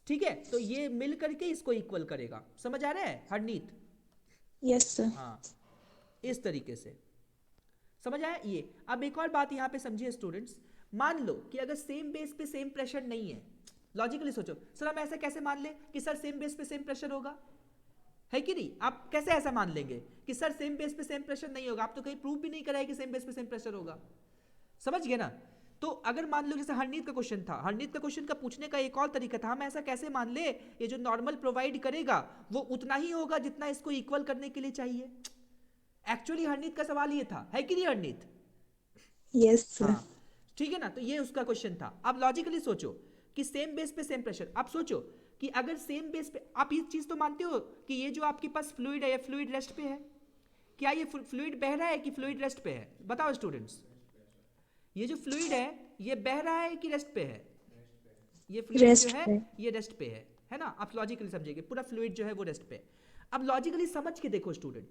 [SPEAKER 1] ठीक है। तो ये मिल करके इसको इक्वल करेगा, समझ आ रहा है हरनीत।
[SPEAKER 4] Yes sir.
[SPEAKER 1] हाँ, इस तरीके से समझ आया ये। अब एक और बात यहाँ पे समझिए स्टूडेंट्स, मान लो कि अगर सेम बेस पे सेम प्रेशर नहीं है, लॉजिकली सोचो सर हम ऐसा कैसे मान ले कि सर सेम बेस पे सेम प्रेशर होगा, है कि नहीं। आप कैसे ऐसा मान लेंगे कि सर सेम बेस पे सेम प्रेशर नहीं होगा, आप तो कहीं प्रूव भी नहीं कराए कि सेम बेस पे सेम प्रेशर होगा, समझ गए ना। तो अगर मान लो जैसे हरनीत का क्वेश्चन था, हरनीत का क्वेश्चन का पूछने का एक और तरीका था, हम ऐसा कैसे मान ले ये जो नॉर्मल प्रोवाइड करेगा वो उतना ही होगा जितना इसको इक्वल करने के लिए चाहिए। एक्चुअली हरनीत का सवाल ये था, है कि नहीं हरनीत।
[SPEAKER 4] Yes sir.
[SPEAKER 1] हाँ ठीक है ना, तो ये उसका क्वेश्चन था। अब लॉजिकली सोचो कि सेम बेस पे सेम प्रेशर, आप सोचो कि अगर सेम बेस पे, आप ये चीज तो मानते हो कि ये जो आपके पास फ्लूइड है, ये फ्लूइड रेस्ट पे है, क्या ये फ्लूइड बह रहा है कि फ्लूइड रेस्ट पे है, बताओ स्टूडेंट्स। ये जो फ्लूइड है ये बह रहा है कि रेस्ट पे है, ये फ्लूइड जो है ये रेस्ट पे है ना। आप लॉजिकली समझिए पूरा फ्लूइड जो है वो रेस्ट पे है। अब लॉजिकली समझ के देखो स्टूडेंट,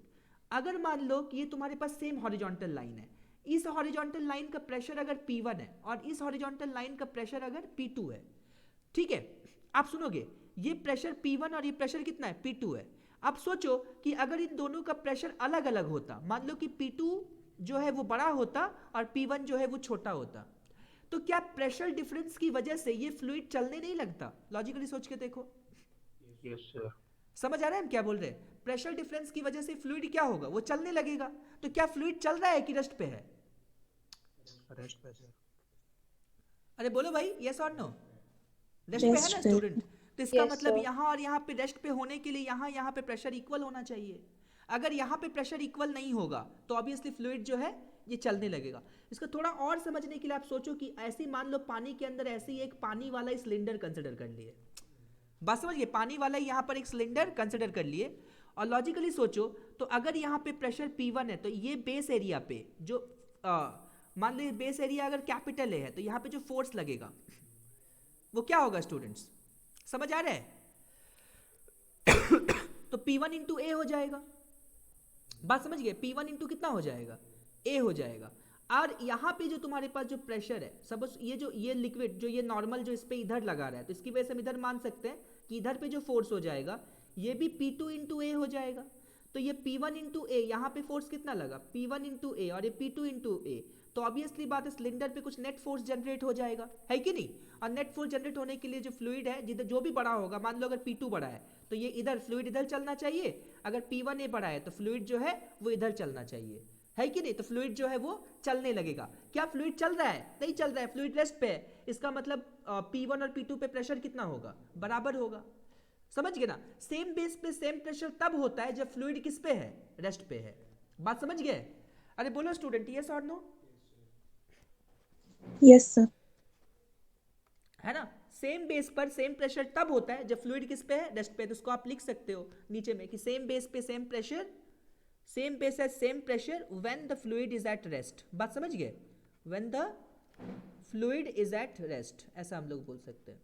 [SPEAKER 1] अगर मान लो कि ये तुम्हारे पास सेम हॉरिजॉन्टल लाइन है, इस हॉरिजॉन्टल लाइन का प्रेशर अगर P1 है और इस हॉरिजॉन्टल लाइन का प्रेशर अगर P2 है, ठीक है। आप सुनोगे ये प्रेशर P1 और ये प्रेशर कितना है, P2 है। अब सोचो कि अगर इन दोनों का प्रेशर अलग अलग होता, मान लो कि P2 जो है वो बड़ा होता और P1 जो है वो छोटा होता, तो क्या प्रेशर डिफरेंस की वजह से ये फ्लूइड चलने नहीं लगता। लॉजिकली सोच के देखो।
[SPEAKER 5] Yes sir.
[SPEAKER 1] समझ आ रहा है हम क्या बोल रहे हैं। प्रेशर डिफरेंस की वजह से फ्लूइड क्या होगा, वो चलने लगेगा। तो क्या फ्लूइड चल रहा है कि रेस्ट पे है,
[SPEAKER 5] रेस्ट पे सर।
[SPEAKER 1] अरे बोलो भाई, यस और नो। रेस्ट पे है ना स्टूडेंट। तो इसका
[SPEAKER 3] Yes,
[SPEAKER 1] मतलब
[SPEAKER 3] sir.
[SPEAKER 1] यहाँ और यहाँ पे रेस्ट पे होने के लिए यहाँ पे प्रेशर इक्वल होना चाहिए। अगर यहाँ पे प्रेशर इक्वल नहीं होगा तो ऑब्वियसली फ्लूइड जो है ये चलने लगेगा। इसको थोड़ा और समझने के लिए आप सोचो कि ऐसे मान लो पानी के अंदर ऐसे ही एक पानी वाला सिलेंडर कंसिडर कर लिए, बात समझिए, पानी वाला यहाँ पर एक सिलेंडर कंसिडर कर लिए, और लॉजिकली सोचो तो अगर यहाँ पे प्रेशर P1 है तो ये बेस एरिया पे जो मान लीजिए बेस एरिया अगर कैपिटल है तो यहाँ पे जो फोर्स लगेगा वो क्या होगा स्टूडेंट्स, समझ आ रहा है। तो P1 इंटू ए हो जाएगा, बात समझ गए। P1 इंटू कितना हो जाएगा, ए हो जाएगा। और यहाँ पे जो तुम्हारे पास जो प्रेशर है, सपोज ये लिक्विड जो ये नॉर्मल जो इस पे इधर लगा रहा है, तो इसकी वजह से हम इधर मान सकते हैं कि इधर पे जो फोर्स हो जाएगा ये भी P2 इंटू ए हो जाएगा। तो ये P1 इंटू ए, यहाँ पे फोर्स कितना लगा P1 इंटू ए और ये P2 इंटू ए, तो ऑब्वियसली बात है सिलेंडर पे कुछ नेट फोर्स जनरेट हो जाएगा, है कि नहीं। और नेट फोर्स जनरेट होने के लिए जो फ्लूइड है जिधर जो भी बड़ा होगा, मान लो अगर P2 बड़ा है तो ये इधर फ्लूइड इधर चलना चाहिए, अगर P1A बड़ा है तो फ्लूइड जो है वो इधर चलना चाहिए, है कि नहीं। तो फ्लूइड जो है वो चलने लगेगा। क्या फ्लूइड चल रहा है? नहीं चल रहा है, फ्लूइड रेस्ट पे है। इसका मतलब P1 और P2 पे प्रेशर कितना होगा? बराबर होगा। समझ गए ना। सेम बेस पे सेम प्रेशर तब होता है जब फ्लूइड किस पे है? रेस्ट पे है। बात समझ गए? अरे बोलो स्टूडेंट, यस और नो?
[SPEAKER 4] Yes sir.
[SPEAKER 1] है ना। सेम बेस पर सेम प्रेशर तब होता है जब फ्लूइड किस पे है? रेस्ट पे। तो उसको आप लिख सकते हो नीचे में कि सेम बेस पे सेम प्रेशर, सेम बेस है same pressure when the fluid is at rest. बात समझ गए? When the fluid is at rest, ऐसा हम लोग बोल सकते हैं।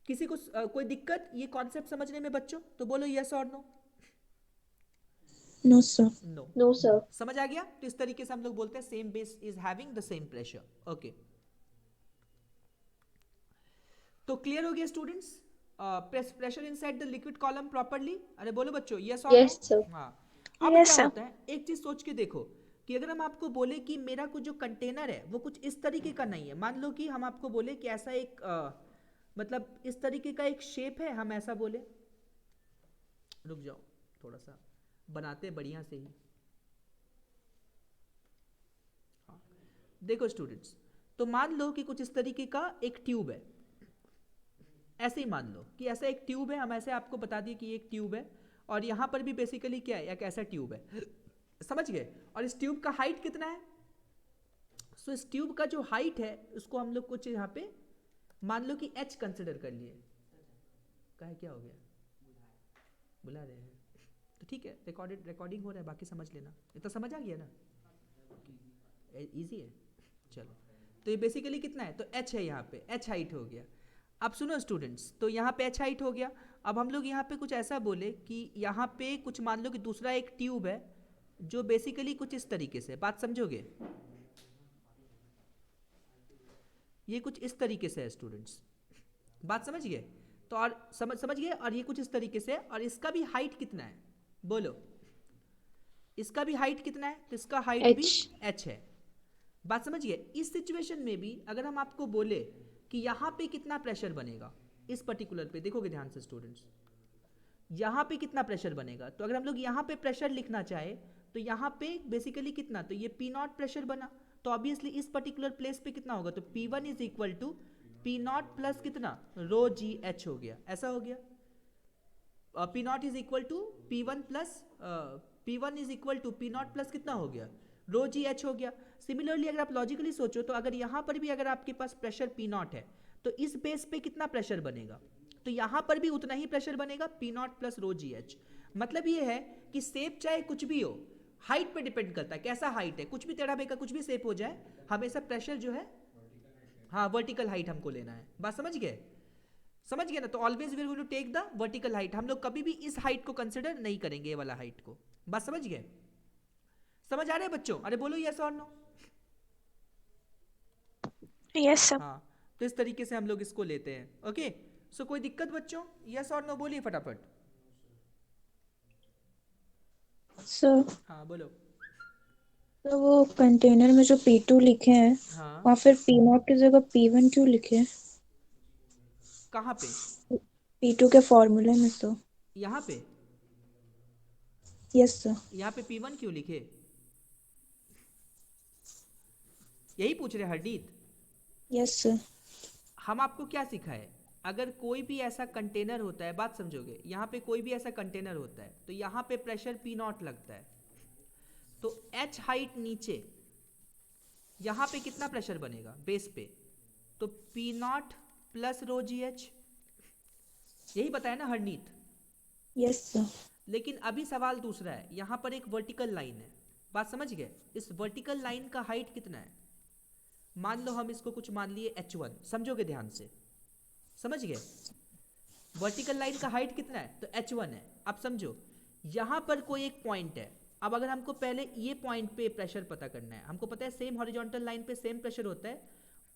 [SPEAKER 1] किसी को कोई दिक्कत ये कॉन्सेप्ट समझने में बच्चों? तो बोलो यस और no.
[SPEAKER 4] No sir.
[SPEAKER 1] No.
[SPEAKER 3] No sir.
[SPEAKER 1] समझ आ गया? तो इस तरीके से हम लोग बोलते हैं same base is having the same pressure. Okay, तो क्लियर हो गया students? Pressure inside the liquid column properly. अरे बोलो बच्चों यस और
[SPEAKER 3] यस सर।
[SPEAKER 1] हाँ। अब
[SPEAKER 2] Yes,
[SPEAKER 1] क्या
[SPEAKER 2] sir.
[SPEAKER 1] होता है, एक चीज सोच के देखो कि अगर हम आपको बोले कि मेरा कुछ जो कंटेनर है वो कुछ इस तरीके का नहीं है, मान लो कि हम आपको बोले कि ऐसा एक मतलब इस तरीके का एक शेप है, हम ऐसा बोले, रुक जाओ थोड़ा सा बनाते बढ़िया से ही। हाँ, देखो स्टूडेंट्स, तो मान लो कि कुछ इस तरीके का एक ट्यूब है, ऐसे ही मान लो कि ऐसा एक ट्यूब है, हम ऐसे आपको बता दिए कि एक ट्यूब है और यहाँ पर भी बेसिकली क्या है, एक ऐसा ट्यूब है, समझ गए। और इस ट्यूब का हाइट कितना है? सो इस ट्यूब का जो हाइट है उसको हम लोग कुछ यहाँ पे मान लो कि h कंसिडर कर लिए। काहे क्या हो गया? बुला रहे हैं तो ठीक है, रिकॉर्डिंग हो रहा है, बाकी समझ लेना। ये तो समझ आ गया ना, इजी है। चलो, तो ये बेसिकली कितना है? तो h है, यहाँ पे h हाइट हो गया। अब सुनो स्टूडेंट्स, तो यहाँ पे h हाइट हो गया। अब हम लोग यहाँ पे कुछ ऐसा बोले कि यहाँ पे कुछ मान लो कि दूसरा एक ट्यूब है जो बेसिकली कुछ इस तरीके से, बात समझोगे? ये कुछ इस तरीके से है स्टूडेंट्स, बात समझ गए? तो और समझ गए। और ये कुछ इस तरीके से, और इसका भी हाइट कितना है बोलो? इसका भी हाइट कितना है? तो इसका हाइट भी h है। बात समझ गए? इस सिचुएशन में भी अगर हम आपको बोले कि यहाँ पे कितना प्रेशर बनेगा, इस पर्टिकुलर पे देखोगे ध्यान से स्टूडेंट्स, यहाँ पे कितना प्रेशर बनेगा, तो अगर हम लोग यहाँ पे प्रेशर लिखना चाहे तो यहाँ पे बेसिकली कितना, तो ये P0 प्रेशर बना, तो ऑब्वियसली इस पर्टिकुलर प्लेस पे कितना होगा, तो P1 is equal to P0 plus कितना, रो जी एच हो गया, ऐसा हो गया। P0 is equal to P1 plus P1 is equal to P0 plus कितना हो गया, रो जी एच हो गया। सिमिलरली अगर आप लॉजिकली सोचो तो अगर यहाँ पर भी अगर आपके पास प्रेशर P0 है तो इस बेस पे कितना प्रेशर बनेगा, तो यहाँ पर भी उतना ही प्रेशर बनेगा, P0 plus rho g H. मतलब ये है कि शेप चाहे कुछ भी हो, हाइट पे डिपेंड करता है कैसा हाइट है, कुछ भी टेढ़ा बेका कुछ भी शेप हो जाए, हमेशा प्रेशर जो है हाँ वर्टिकल हाइट हमको लेना है। बात समझ गए? समझ गए ना। तो always we are going to take the vertical height, हम लोग कभी भी इस हाइट को कंसिडर नहीं करेंगे, ये वाला हाइट को। बात समझ गए? समझ आ रहे हैं बच्चों? अरे बोलो यस और नो।
[SPEAKER 2] Yes sir.
[SPEAKER 1] हाँ, तो इस तरीके से हम लोग इसको लेते हैं। ओके, सो कोई दिक्कत बच्चों? यस और नो बोलिए फटाफट।
[SPEAKER 4] सर,
[SPEAKER 1] हाँ बोलो।
[SPEAKER 4] तो वो कंटेनर में जो P2 लिखे हैं
[SPEAKER 1] हाँ,
[SPEAKER 4] वहाँ फिर P0 की जगह P1 क्यों लिखे हैं?
[SPEAKER 1] कहाँ पे?
[SPEAKER 4] P2 के फॉर्मूले में तो।
[SPEAKER 1] यहाँ पे?
[SPEAKER 4] Yes sir.
[SPEAKER 1] यहाँ पे P1 क्यों लिखे? यही पूछ रहे हरदीप।
[SPEAKER 4] Yes sir.
[SPEAKER 1] हम आपको क्या सिखाए, अगर कोई भी ऐसा कंटेनर होता है, बात समझोगे, यहाँ पे कोई भी ऐसा कंटेनर होता है तो यहाँ पे प्रेशर P0 लगता है, तो h हाइट नीचे, यहाँ पे कितना प्रेशर बनेगा बेस पे, तो P0 plus rho g H, यही बताया ना हरनीत।
[SPEAKER 4] Yes sir.
[SPEAKER 1] लेकिन अभी सवाल दूसरा है, यहाँ पर एक वर्टिकल लाइन है, बात समझ गए? इस वर्टिकल लाइन का हाइट कितना है? मान लो हम इसको कुछ मान लिए h1, समझोगे ध्यान से, समझ गए? वर्टिकल लाइन का हाइट कितना है? तो h1 है। अब समझो, यहाँ पर कोई एक पॉइंट है, अब अगर हमको पहले ये पॉइंट पे प्रेशर पता करना है, हमको पता है सेम हॉरिजॉन्टल लाइन पे सेम प्रेशर होता है,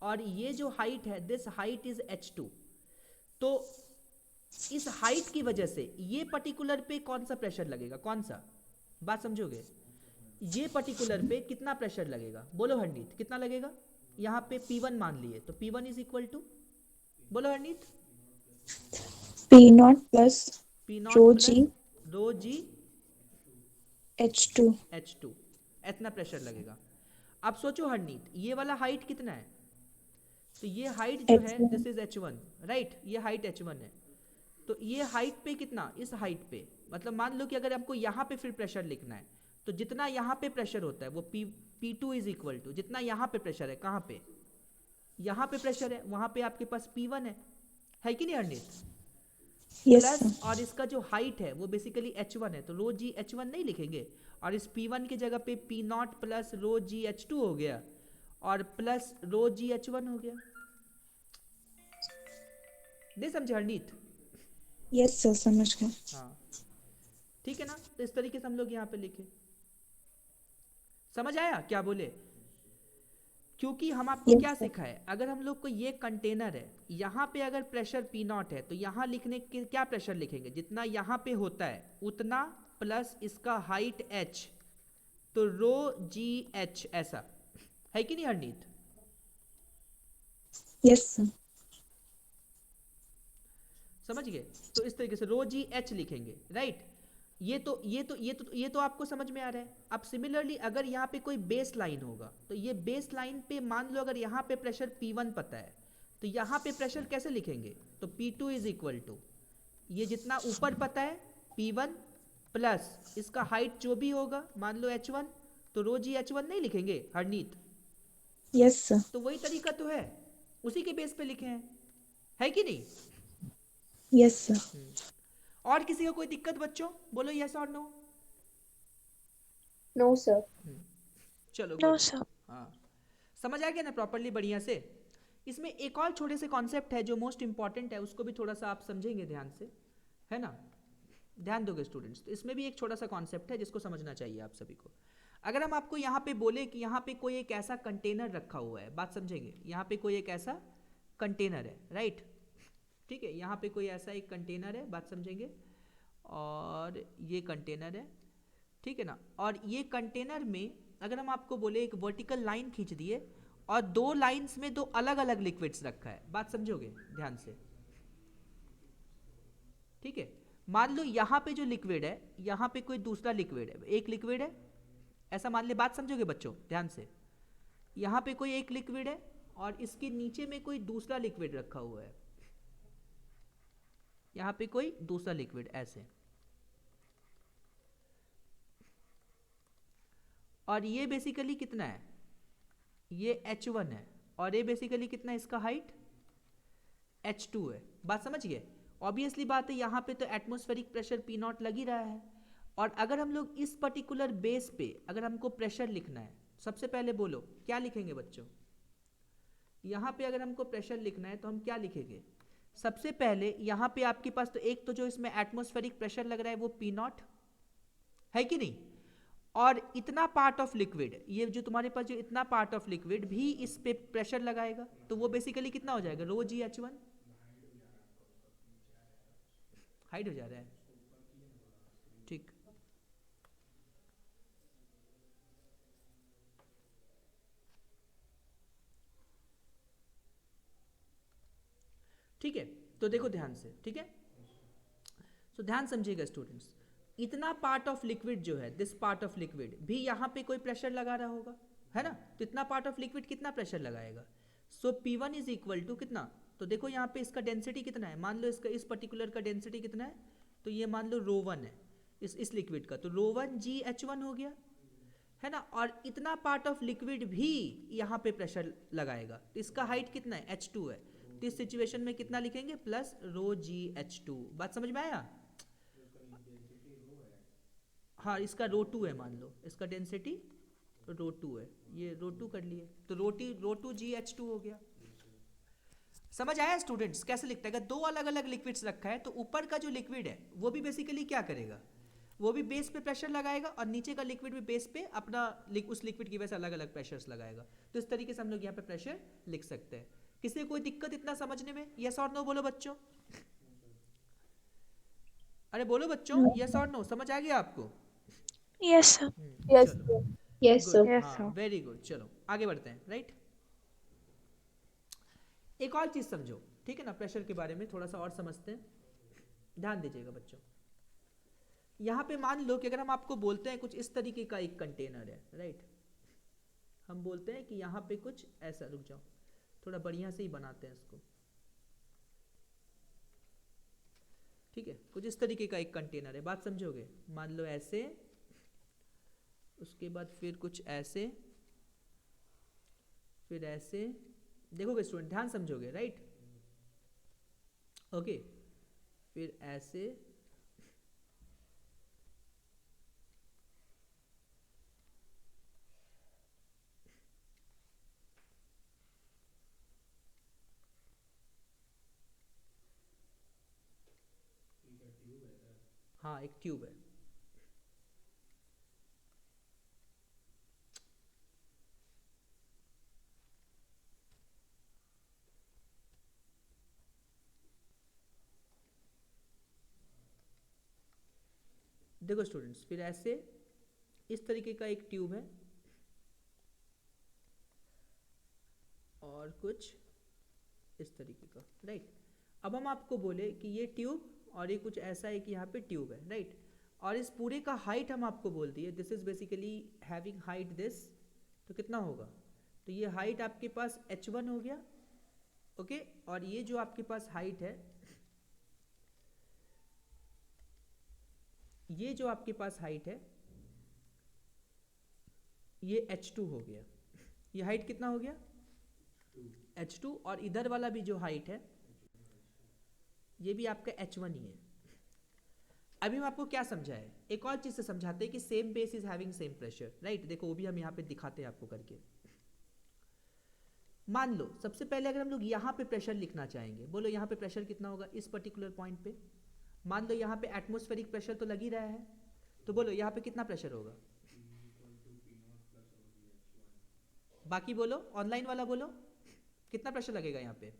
[SPEAKER 1] और ये जो हाइट है, दिस हाइट इज h2, तो इस हाइट की वजह से ये पर्टिकुलर पे कौन सा प्रेशर लगेगा, कौन सा, बात समझोगे, ये पर्टिकुलर पे कितना प्रेशर लगेगा, बोलो हरनीत कितना लगेगा, यहाँ पे P1 मान लिए, तो P1 इज इक्वल टू, बोलो Harneet,
[SPEAKER 4] P naught plus
[SPEAKER 1] P0
[SPEAKER 4] rho
[SPEAKER 1] plus
[SPEAKER 4] g
[SPEAKER 1] rho g
[SPEAKER 4] H2
[SPEAKER 1] H2, इतना प्रेशर लगेगा। अब सोचो हरनीत, ये वाला हाइट कितना है, तो ये हाइट जो है
[SPEAKER 4] H1
[SPEAKER 1] this is h1, right, ये हाइट h1 है, तो ये हाइट पे कितना, इस हाइट पे, मतलब मान लो कि अगर हमको यहाँ पे फिर प्रेशर लिखना है, तो जितना यहाँ पे प्रेशर होता है वो P2 इज इक्वल टू, जितना यहाँ पे प्रेशर है, कहाँ पे, यहाँ पे प्रेशर है, वहाँ पे आपके पास P1 है कि नहीं हरनीत,
[SPEAKER 4] यस
[SPEAKER 1] प्लस
[SPEAKER 4] सर
[SPEAKER 1] और इसका जो हाइट है वो बेसिकली h1 है, तो रो जी h1 नहीं लिखेंगे, और इस P1 की जगह पे P0 plus rho g h2 हो गया, और प्लस रो जी h1 हो गया, नहीं समझे हरनीत,
[SPEAKER 4] यस सर समझ गए
[SPEAKER 1] हाँ ठीक है ना, तो इस तरीके से हम लोग यहाँ पे लिखे, समझ आया क्या बोले, क्योंकि हम आपको
[SPEAKER 4] यस
[SPEAKER 1] क्या
[SPEAKER 4] सर
[SPEAKER 1] सिखाए, अगर हम लोग को ये कंटेनर है, यहाँ पे अगर प्रेशर P0 है, तो यहाँ लिखने के क्या प्रेशर लिखेंगे, जितना यहाँ पे होता है उतना, प्लस इसका हाइट h, तो रो जी h, ऐसा है कि नहीं हरनीत,
[SPEAKER 4] यस सर
[SPEAKER 1] समझ गए, तो इस तरीके से रो जी h लिखेंगे, राइट, ये तो आपको समझ में आ रहा है। अब सिमिलरली अगर यहाँ पे कोई बेस लाइन होगा, तो ये बेस लाइन पे मान लो अगर यहाँ पे प्रेशर P1 पता है, तो यहाँ पे प्रेशर कैसे लिखेंगे, तो P2 इज इक्वल टू, ये जितना ऊपर पता है P1 प्लस इसका हाइट जो भी होगा, मान लो h1, तो रो जी h1 नहीं लिखेंगे हरनीत,
[SPEAKER 4] यस सर
[SPEAKER 1] तो वही तरीका तो है, उसी के बेस पे लिखे हैं, है कि नहीं।
[SPEAKER 4] यस सर
[SPEAKER 1] और किसी को कोई दिक्कत बच्चों, बोलो यस और नो,
[SPEAKER 3] नो सर।
[SPEAKER 1] चलो
[SPEAKER 2] नो
[SPEAKER 1] गुड,
[SPEAKER 2] सर।
[SPEAKER 1] हाँ समझ आ गया ना प्रॉपरली, बढ़िया से। इसमें एक और छोटे से कॉन्सेप्ट है जो मोस्ट इंपॉर्टेंट है, उसको भी थोड़ा सा आप समझेंगे ध्यान से, है ना, ध्यान दोगे स्टूडेंट्स, तो इसमें भी एक छोटा सा कॉन्सेप्ट है जिसको समझना चाहिए आप सभी को। अगर हम आपको यहाँ पे बोले कि यहाँ पे कोई एक ऐसा कंटेनर रखा हुआ है, बात समझेंगे, यहाँ पे कोई एक ऐसा कंटेनर है, राइट, ठीक है, यहाँ पे कोई ऐसा एक कंटेनर है, बात समझेंगे, और ये कंटेनर है, ठीक है ना, और ये कंटेनर में अगर हम आपको बोले एक वर्टिकल लाइन खींच दिए, और दो लाइंस में दो अलग अलग लिक्विड्स रखा है, बात समझोगे ध्यान से, ठीक है, मान लो यहाँ पे जो लिक्विड है, यहाँ पे कोई दूसरा लिक्विड है, एक लिक्विड है ऐसा मान ले, बात समझोगे बच्चों ध्यान से, यहाँ पे कोई एक लिक्विड है और इसके नीचे में कोई दूसरा लिक्विड रखा हुआ है, यहाँ पे कोई दूसरा लिक्विड ऐसे, और ये बेसिकली कितना है, ये h1 है, और ये बेसिकली कितना है, इसका हाइट h2 है, बात समझ गए। ऑब्वियसली बात है, यहाँ पे तो एटमॉस्फेरिक प्रेशर P0 लग ही रहा है, और अगर हम लोग इस पर्टिकुलर बेस पे अगर हमको प्रेशर लिखना है, सबसे पहले बोलो क्या लिखेंगे बच्चों, यहाँ पे अगर हमको प्रेशर लिखना है तो हम क्या लिखेंगे, सबसे पहले यहाँ पे आपके पास तो एक तो जो इसमें एटमॉस्फेरिक प्रेशर लग रहा है वो P0 है कि नहीं, और इतना पार्ट ऑफ लिक्विड, ये जो तुम्हारे पास जो इतना पार्ट ऑफ लिक्विड भी इस पे प्रेशर लगाएगा, तो वो बेसिकली कितना हो जाएगा, रो जी h1, हाइड हो जा रहा है, ठीक, ठीक है, तो देखो ध्यान से, ठीक है, तो ध्यान समझिएगा स्टूडेंट्स, इतना पार्ट ऑफ लिक्विड जो है, दिस पार्ट ऑफ लिक्विड भी यहाँ पे कोई प्रेशर लगा रहा होगा, है ना, तो इतना पार्ट ऑफ लिक्विड कितना प्रेशर लगाएगा, सो P1 इज इक्वल टू कितना, तो देखो यहाँ पे इसका डेंसिटी कितना है, मान लो इसका इस पर्टिकुलर का डेंसिटी कितना है, तो ये मान लो ρ1 है इस लिक्विड का, तो ρ1 जी h1 हो गया, है ना, और इतना पार्ट ऑफ लिक्विड भी यहाँ पे प्रेशर लगाएगा, तो इसका हाइट कितना है, h2 है, तो इस सिचुएशन में कितना लिखेंगे, प्लस रो जी h2, बात समझ में आया, हाँ इसका ρ2 है, मान लो इसका डेंसिटी ρ2 है, ये ρ2 कर लिए, तो ρ2 जी h2 हो गया, समझ आया स्टूडेंट्स कैसे लिखता है, अगर दो अलग अलग लिक्विड्स रखा है तो ऊपर का जो लिक्विड है वो भी बेसिकली क्या करेगा, वो भी बेस पे प्रेशर लगाएगा और नीचे का लिक्विड भी बेस पे अपना उस लिक्विड की वजह से अलग अलग प्रेशर्स लगाएगा। तो इस तरीके से हम लोग यहाँ पे प्रेशर लिख सकते हैं। किसी को कोई दिक्कत इतना समझने में? यस और नो बोलो बच्चों। अरे बोलो बच्चों, यस और नो, समझ आ गया आपको?
[SPEAKER 2] Yes sir.
[SPEAKER 3] यस
[SPEAKER 1] चलो
[SPEAKER 3] यस
[SPEAKER 1] गुड,
[SPEAKER 3] सर।
[SPEAKER 1] हाँ वेरी गुड। चलो आगे बढ़ते हैं। राइट, एक और चीज समझो, ठीक है ना, प्रेशर के बारे में थोड़ा सा और समझते हैं, ध्यान दीजिएगा बच्चों। यहाँ पे मान लो कि अगर हम आपको बोलते हैं कुछ इस तरीके का एक कंटेनर है, राइट, हम बोलते हैं कि यहाँ पे कुछ ऐसा, रुक जाओ थोड़ा बढ़िया से ही बनाते हैं इसको, ठीक है, कुछ इस तरीके का एक कंटेनर है, बात समझोगे? मान लो ऐसे, उसके बाद फिर कुछ ऐसे, फिर ऐसे, देखोगे स्टूडेंट, ध्यान समझोगे, राइट, ओके, फिर ऐसे, हाँ एक ट्यूब है, देखो स्टूडेंट्स, फिर ऐसे इस तरीके का एक ट्यूब है और कुछ इस तरीके का, राइट। अब हम आपको बोले कि ये ट्यूब और ये कुछ ऐसा है कि यहाँ पे ट्यूब है, राइट, और इस पूरे का हाइट हम आपको बोल दिए, this is basically having height this, तो कितना होगा? तो ये हाइट आपके पास h1 हो गया, ओके, और ये जो आपके पास हाइट है, ये जो आपके पास हाइट है, ये h2 हो गया। ये हाइट कितना हो गया? h2, और इधर वाला भी जो हाइट है ये भी आपका h1 ही है। अभी हम आपको क्या समझाए, एक और चीज से समझाते हैं कि same base is having same pressure, right. देखो वो भी हम यहाँ पे दिखाते हैं आपको करके। मान लो सबसे पहले अगर हम लोग यहाँ पे प्रेशर लिखना चाहेंगे, बोलो यहाँ पे प्रेशर कितना होगा इस पर्टिकुलर पॉइंट पे? मान लो यहाँ पे एटमॉस्फेरिक प्रेशर तो लग ही रहा है, तो बोलो यहाँ पे कितना प्रेशर होगा? बाकी बोलो, ऑनलाइन वाला बोलो, कितना प्रेशर लगेगा यहाँ पे?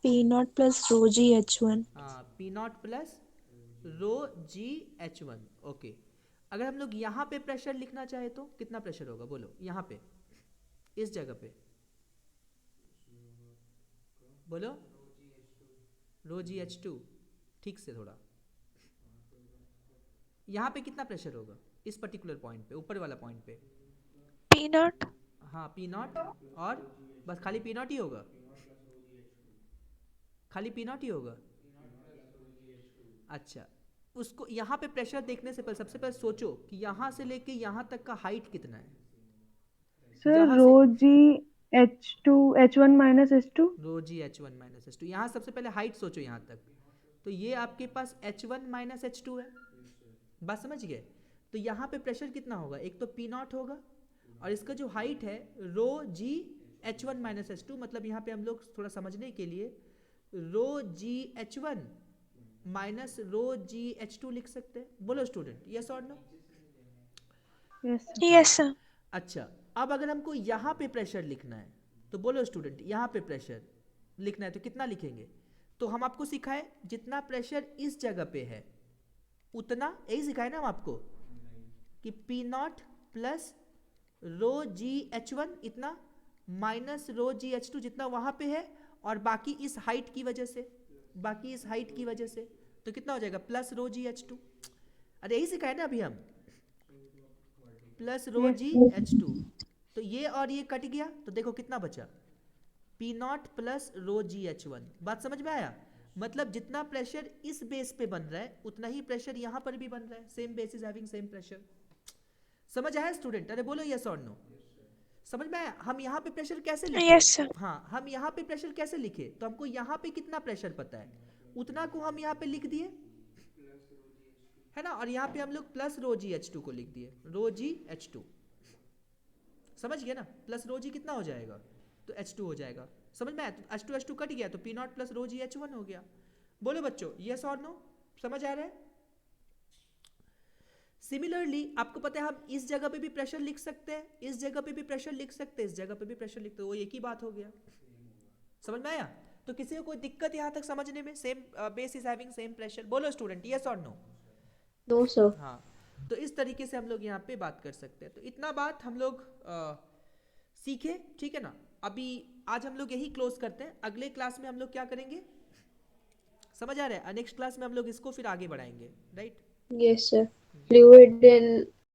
[SPEAKER 4] P0 plus rho g h1.
[SPEAKER 1] हाँ, P0 plus rho g H1, okay. अगर हम लोग यहाँ पे प्रेशर लिखना चाहे तो कितना प्रेशर होगा? बोलो यहाँ पे, इस जगह पे बोलो, रो जी H2, ठीक से थोड़ा, यहाँ पे कितना प्रेशर होगा इस पर्टिकुलर पॉइंट पे, ऊपर वाला पॉइंट पे?
[SPEAKER 2] P0।
[SPEAKER 1] हाँ P0, और बस खाली P0 ही होगा? खाली P0 ही होगा? अच्छा, उसको यहाँ पे प्रेशर देखने से पहले सबसे पहले सोचो कि यहाँ से लेके यहाँ तक का हाइट कितना है?
[SPEAKER 6] सर
[SPEAKER 1] यहाँ
[SPEAKER 6] रो
[SPEAKER 1] से
[SPEAKER 6] जी H1 माइनस H2।
[SPEAKER 1] रो जी H1 माइनस H2, यहाँ सबसे पहले हाइट सोचो यहाँ तक, तो ये आपके पास H1 माइनस H2 है, बात समझ गए? तो यहाँ पे प्रेशर कितना होगा? एक तो P0 होगा, और इसका जो हाइट है रो जी H1 माइनस H2, मतलब यहाँ पे हम लोग थोड़ा समझने के लिए रो g H1 minus rho g H2 लिख सकते हैं। बोलो स्टूडेंट, यस और नो?
[SPEAKER 6] Yes
[SPEAKER 2] yes sir.
[SPEAKER 1] अच्छा, अब अगर हमको यहाँ पे प्रेशर लिखना है तो बोलो स्टूडेंट, यहाँ पे प्रेशर लिखना है तो कितना लिखेंगे? तो हम आपको सिखाए जितना प्रेशर इस जगह पे है उतना, यही सिखाए ना हम आपको कि P0 plus rho g H1 इतना माइनस रो जी H2 जितना वहाँ पे है, और बाकी इस हाइट की वजह से, बाकी इस हाइट की वजह से, तो कितना हो जाएगा? Plus rho g H2। अरे यही सिखाए ना अभी हम, प्लस रो जी H2, तो ये और ये कट गया, तो देखो कितना बचा? P0 plus rho g H1। बात समझ में आया? मतलब जितना प्रेशर इस बेस पे बन रहा है उतना ही प्रेशर यहाँ पर भी बन रहा है, same base is having same pressure. समझ आया स्टूडेंट? अरे बोलो यस और नो। समझ में आया? हम यहाँ पे प्रेशर कैसे लिखे?
[SPEAKER 2] Yes sir.
[SPEAKER 1] हाँ, हम यहाँ पे प्रेशर कैसे लिखे? तो हमको यहाँ पे कितना प्रेशर पता है उतना को हम यहाँ पे लिख दिए, है ना, और यहाँ पे हम लोग प्लस रो जी H2 को लिख दिए, रो जी H2। समझ गए ना? प्लस रो जी कितना हो जाएगा? तो H2 हो जाएगा। समझ में आया? तो H2 H2 कट गया तो P0 plus rho g H1 हो गया। बोलो बच्चों, यस और नो? समझ आ रहा है? सिमिलरली आपको पता है हम इस जगह पे भी प्रेशर लिख सकते हैं, इस जगह पे भी प्रेशर लिख सकते हैं, इस जगह पे भी प्रेशर लिखते हैं, वो एक ही बात हो गया। समझ में आया? तो किसी को कोई दिक्कत यहाँ तक समझने में? Same base is having same pressure, बोलो स्टूडेंट, यस और नो?
[SPEAKER 3] No sir.
[SPEAKER 1] हाँ, तो इस तरीके से हम लोग यहाँ पे बात कर सकते हैं। तो इतना बात हम लोग सीखे, ठीक है ना? अभी आज हम लोग यही क्लोज करते हैं, अगले क्लास में हम लोग क्या करेंगे समझ आ रहा है? नेक्स्ट क्लास में हम लोग इसको फिर आगे बढ़ाएंगे, right?
[SPEAKER 3] Yes sir, fluid in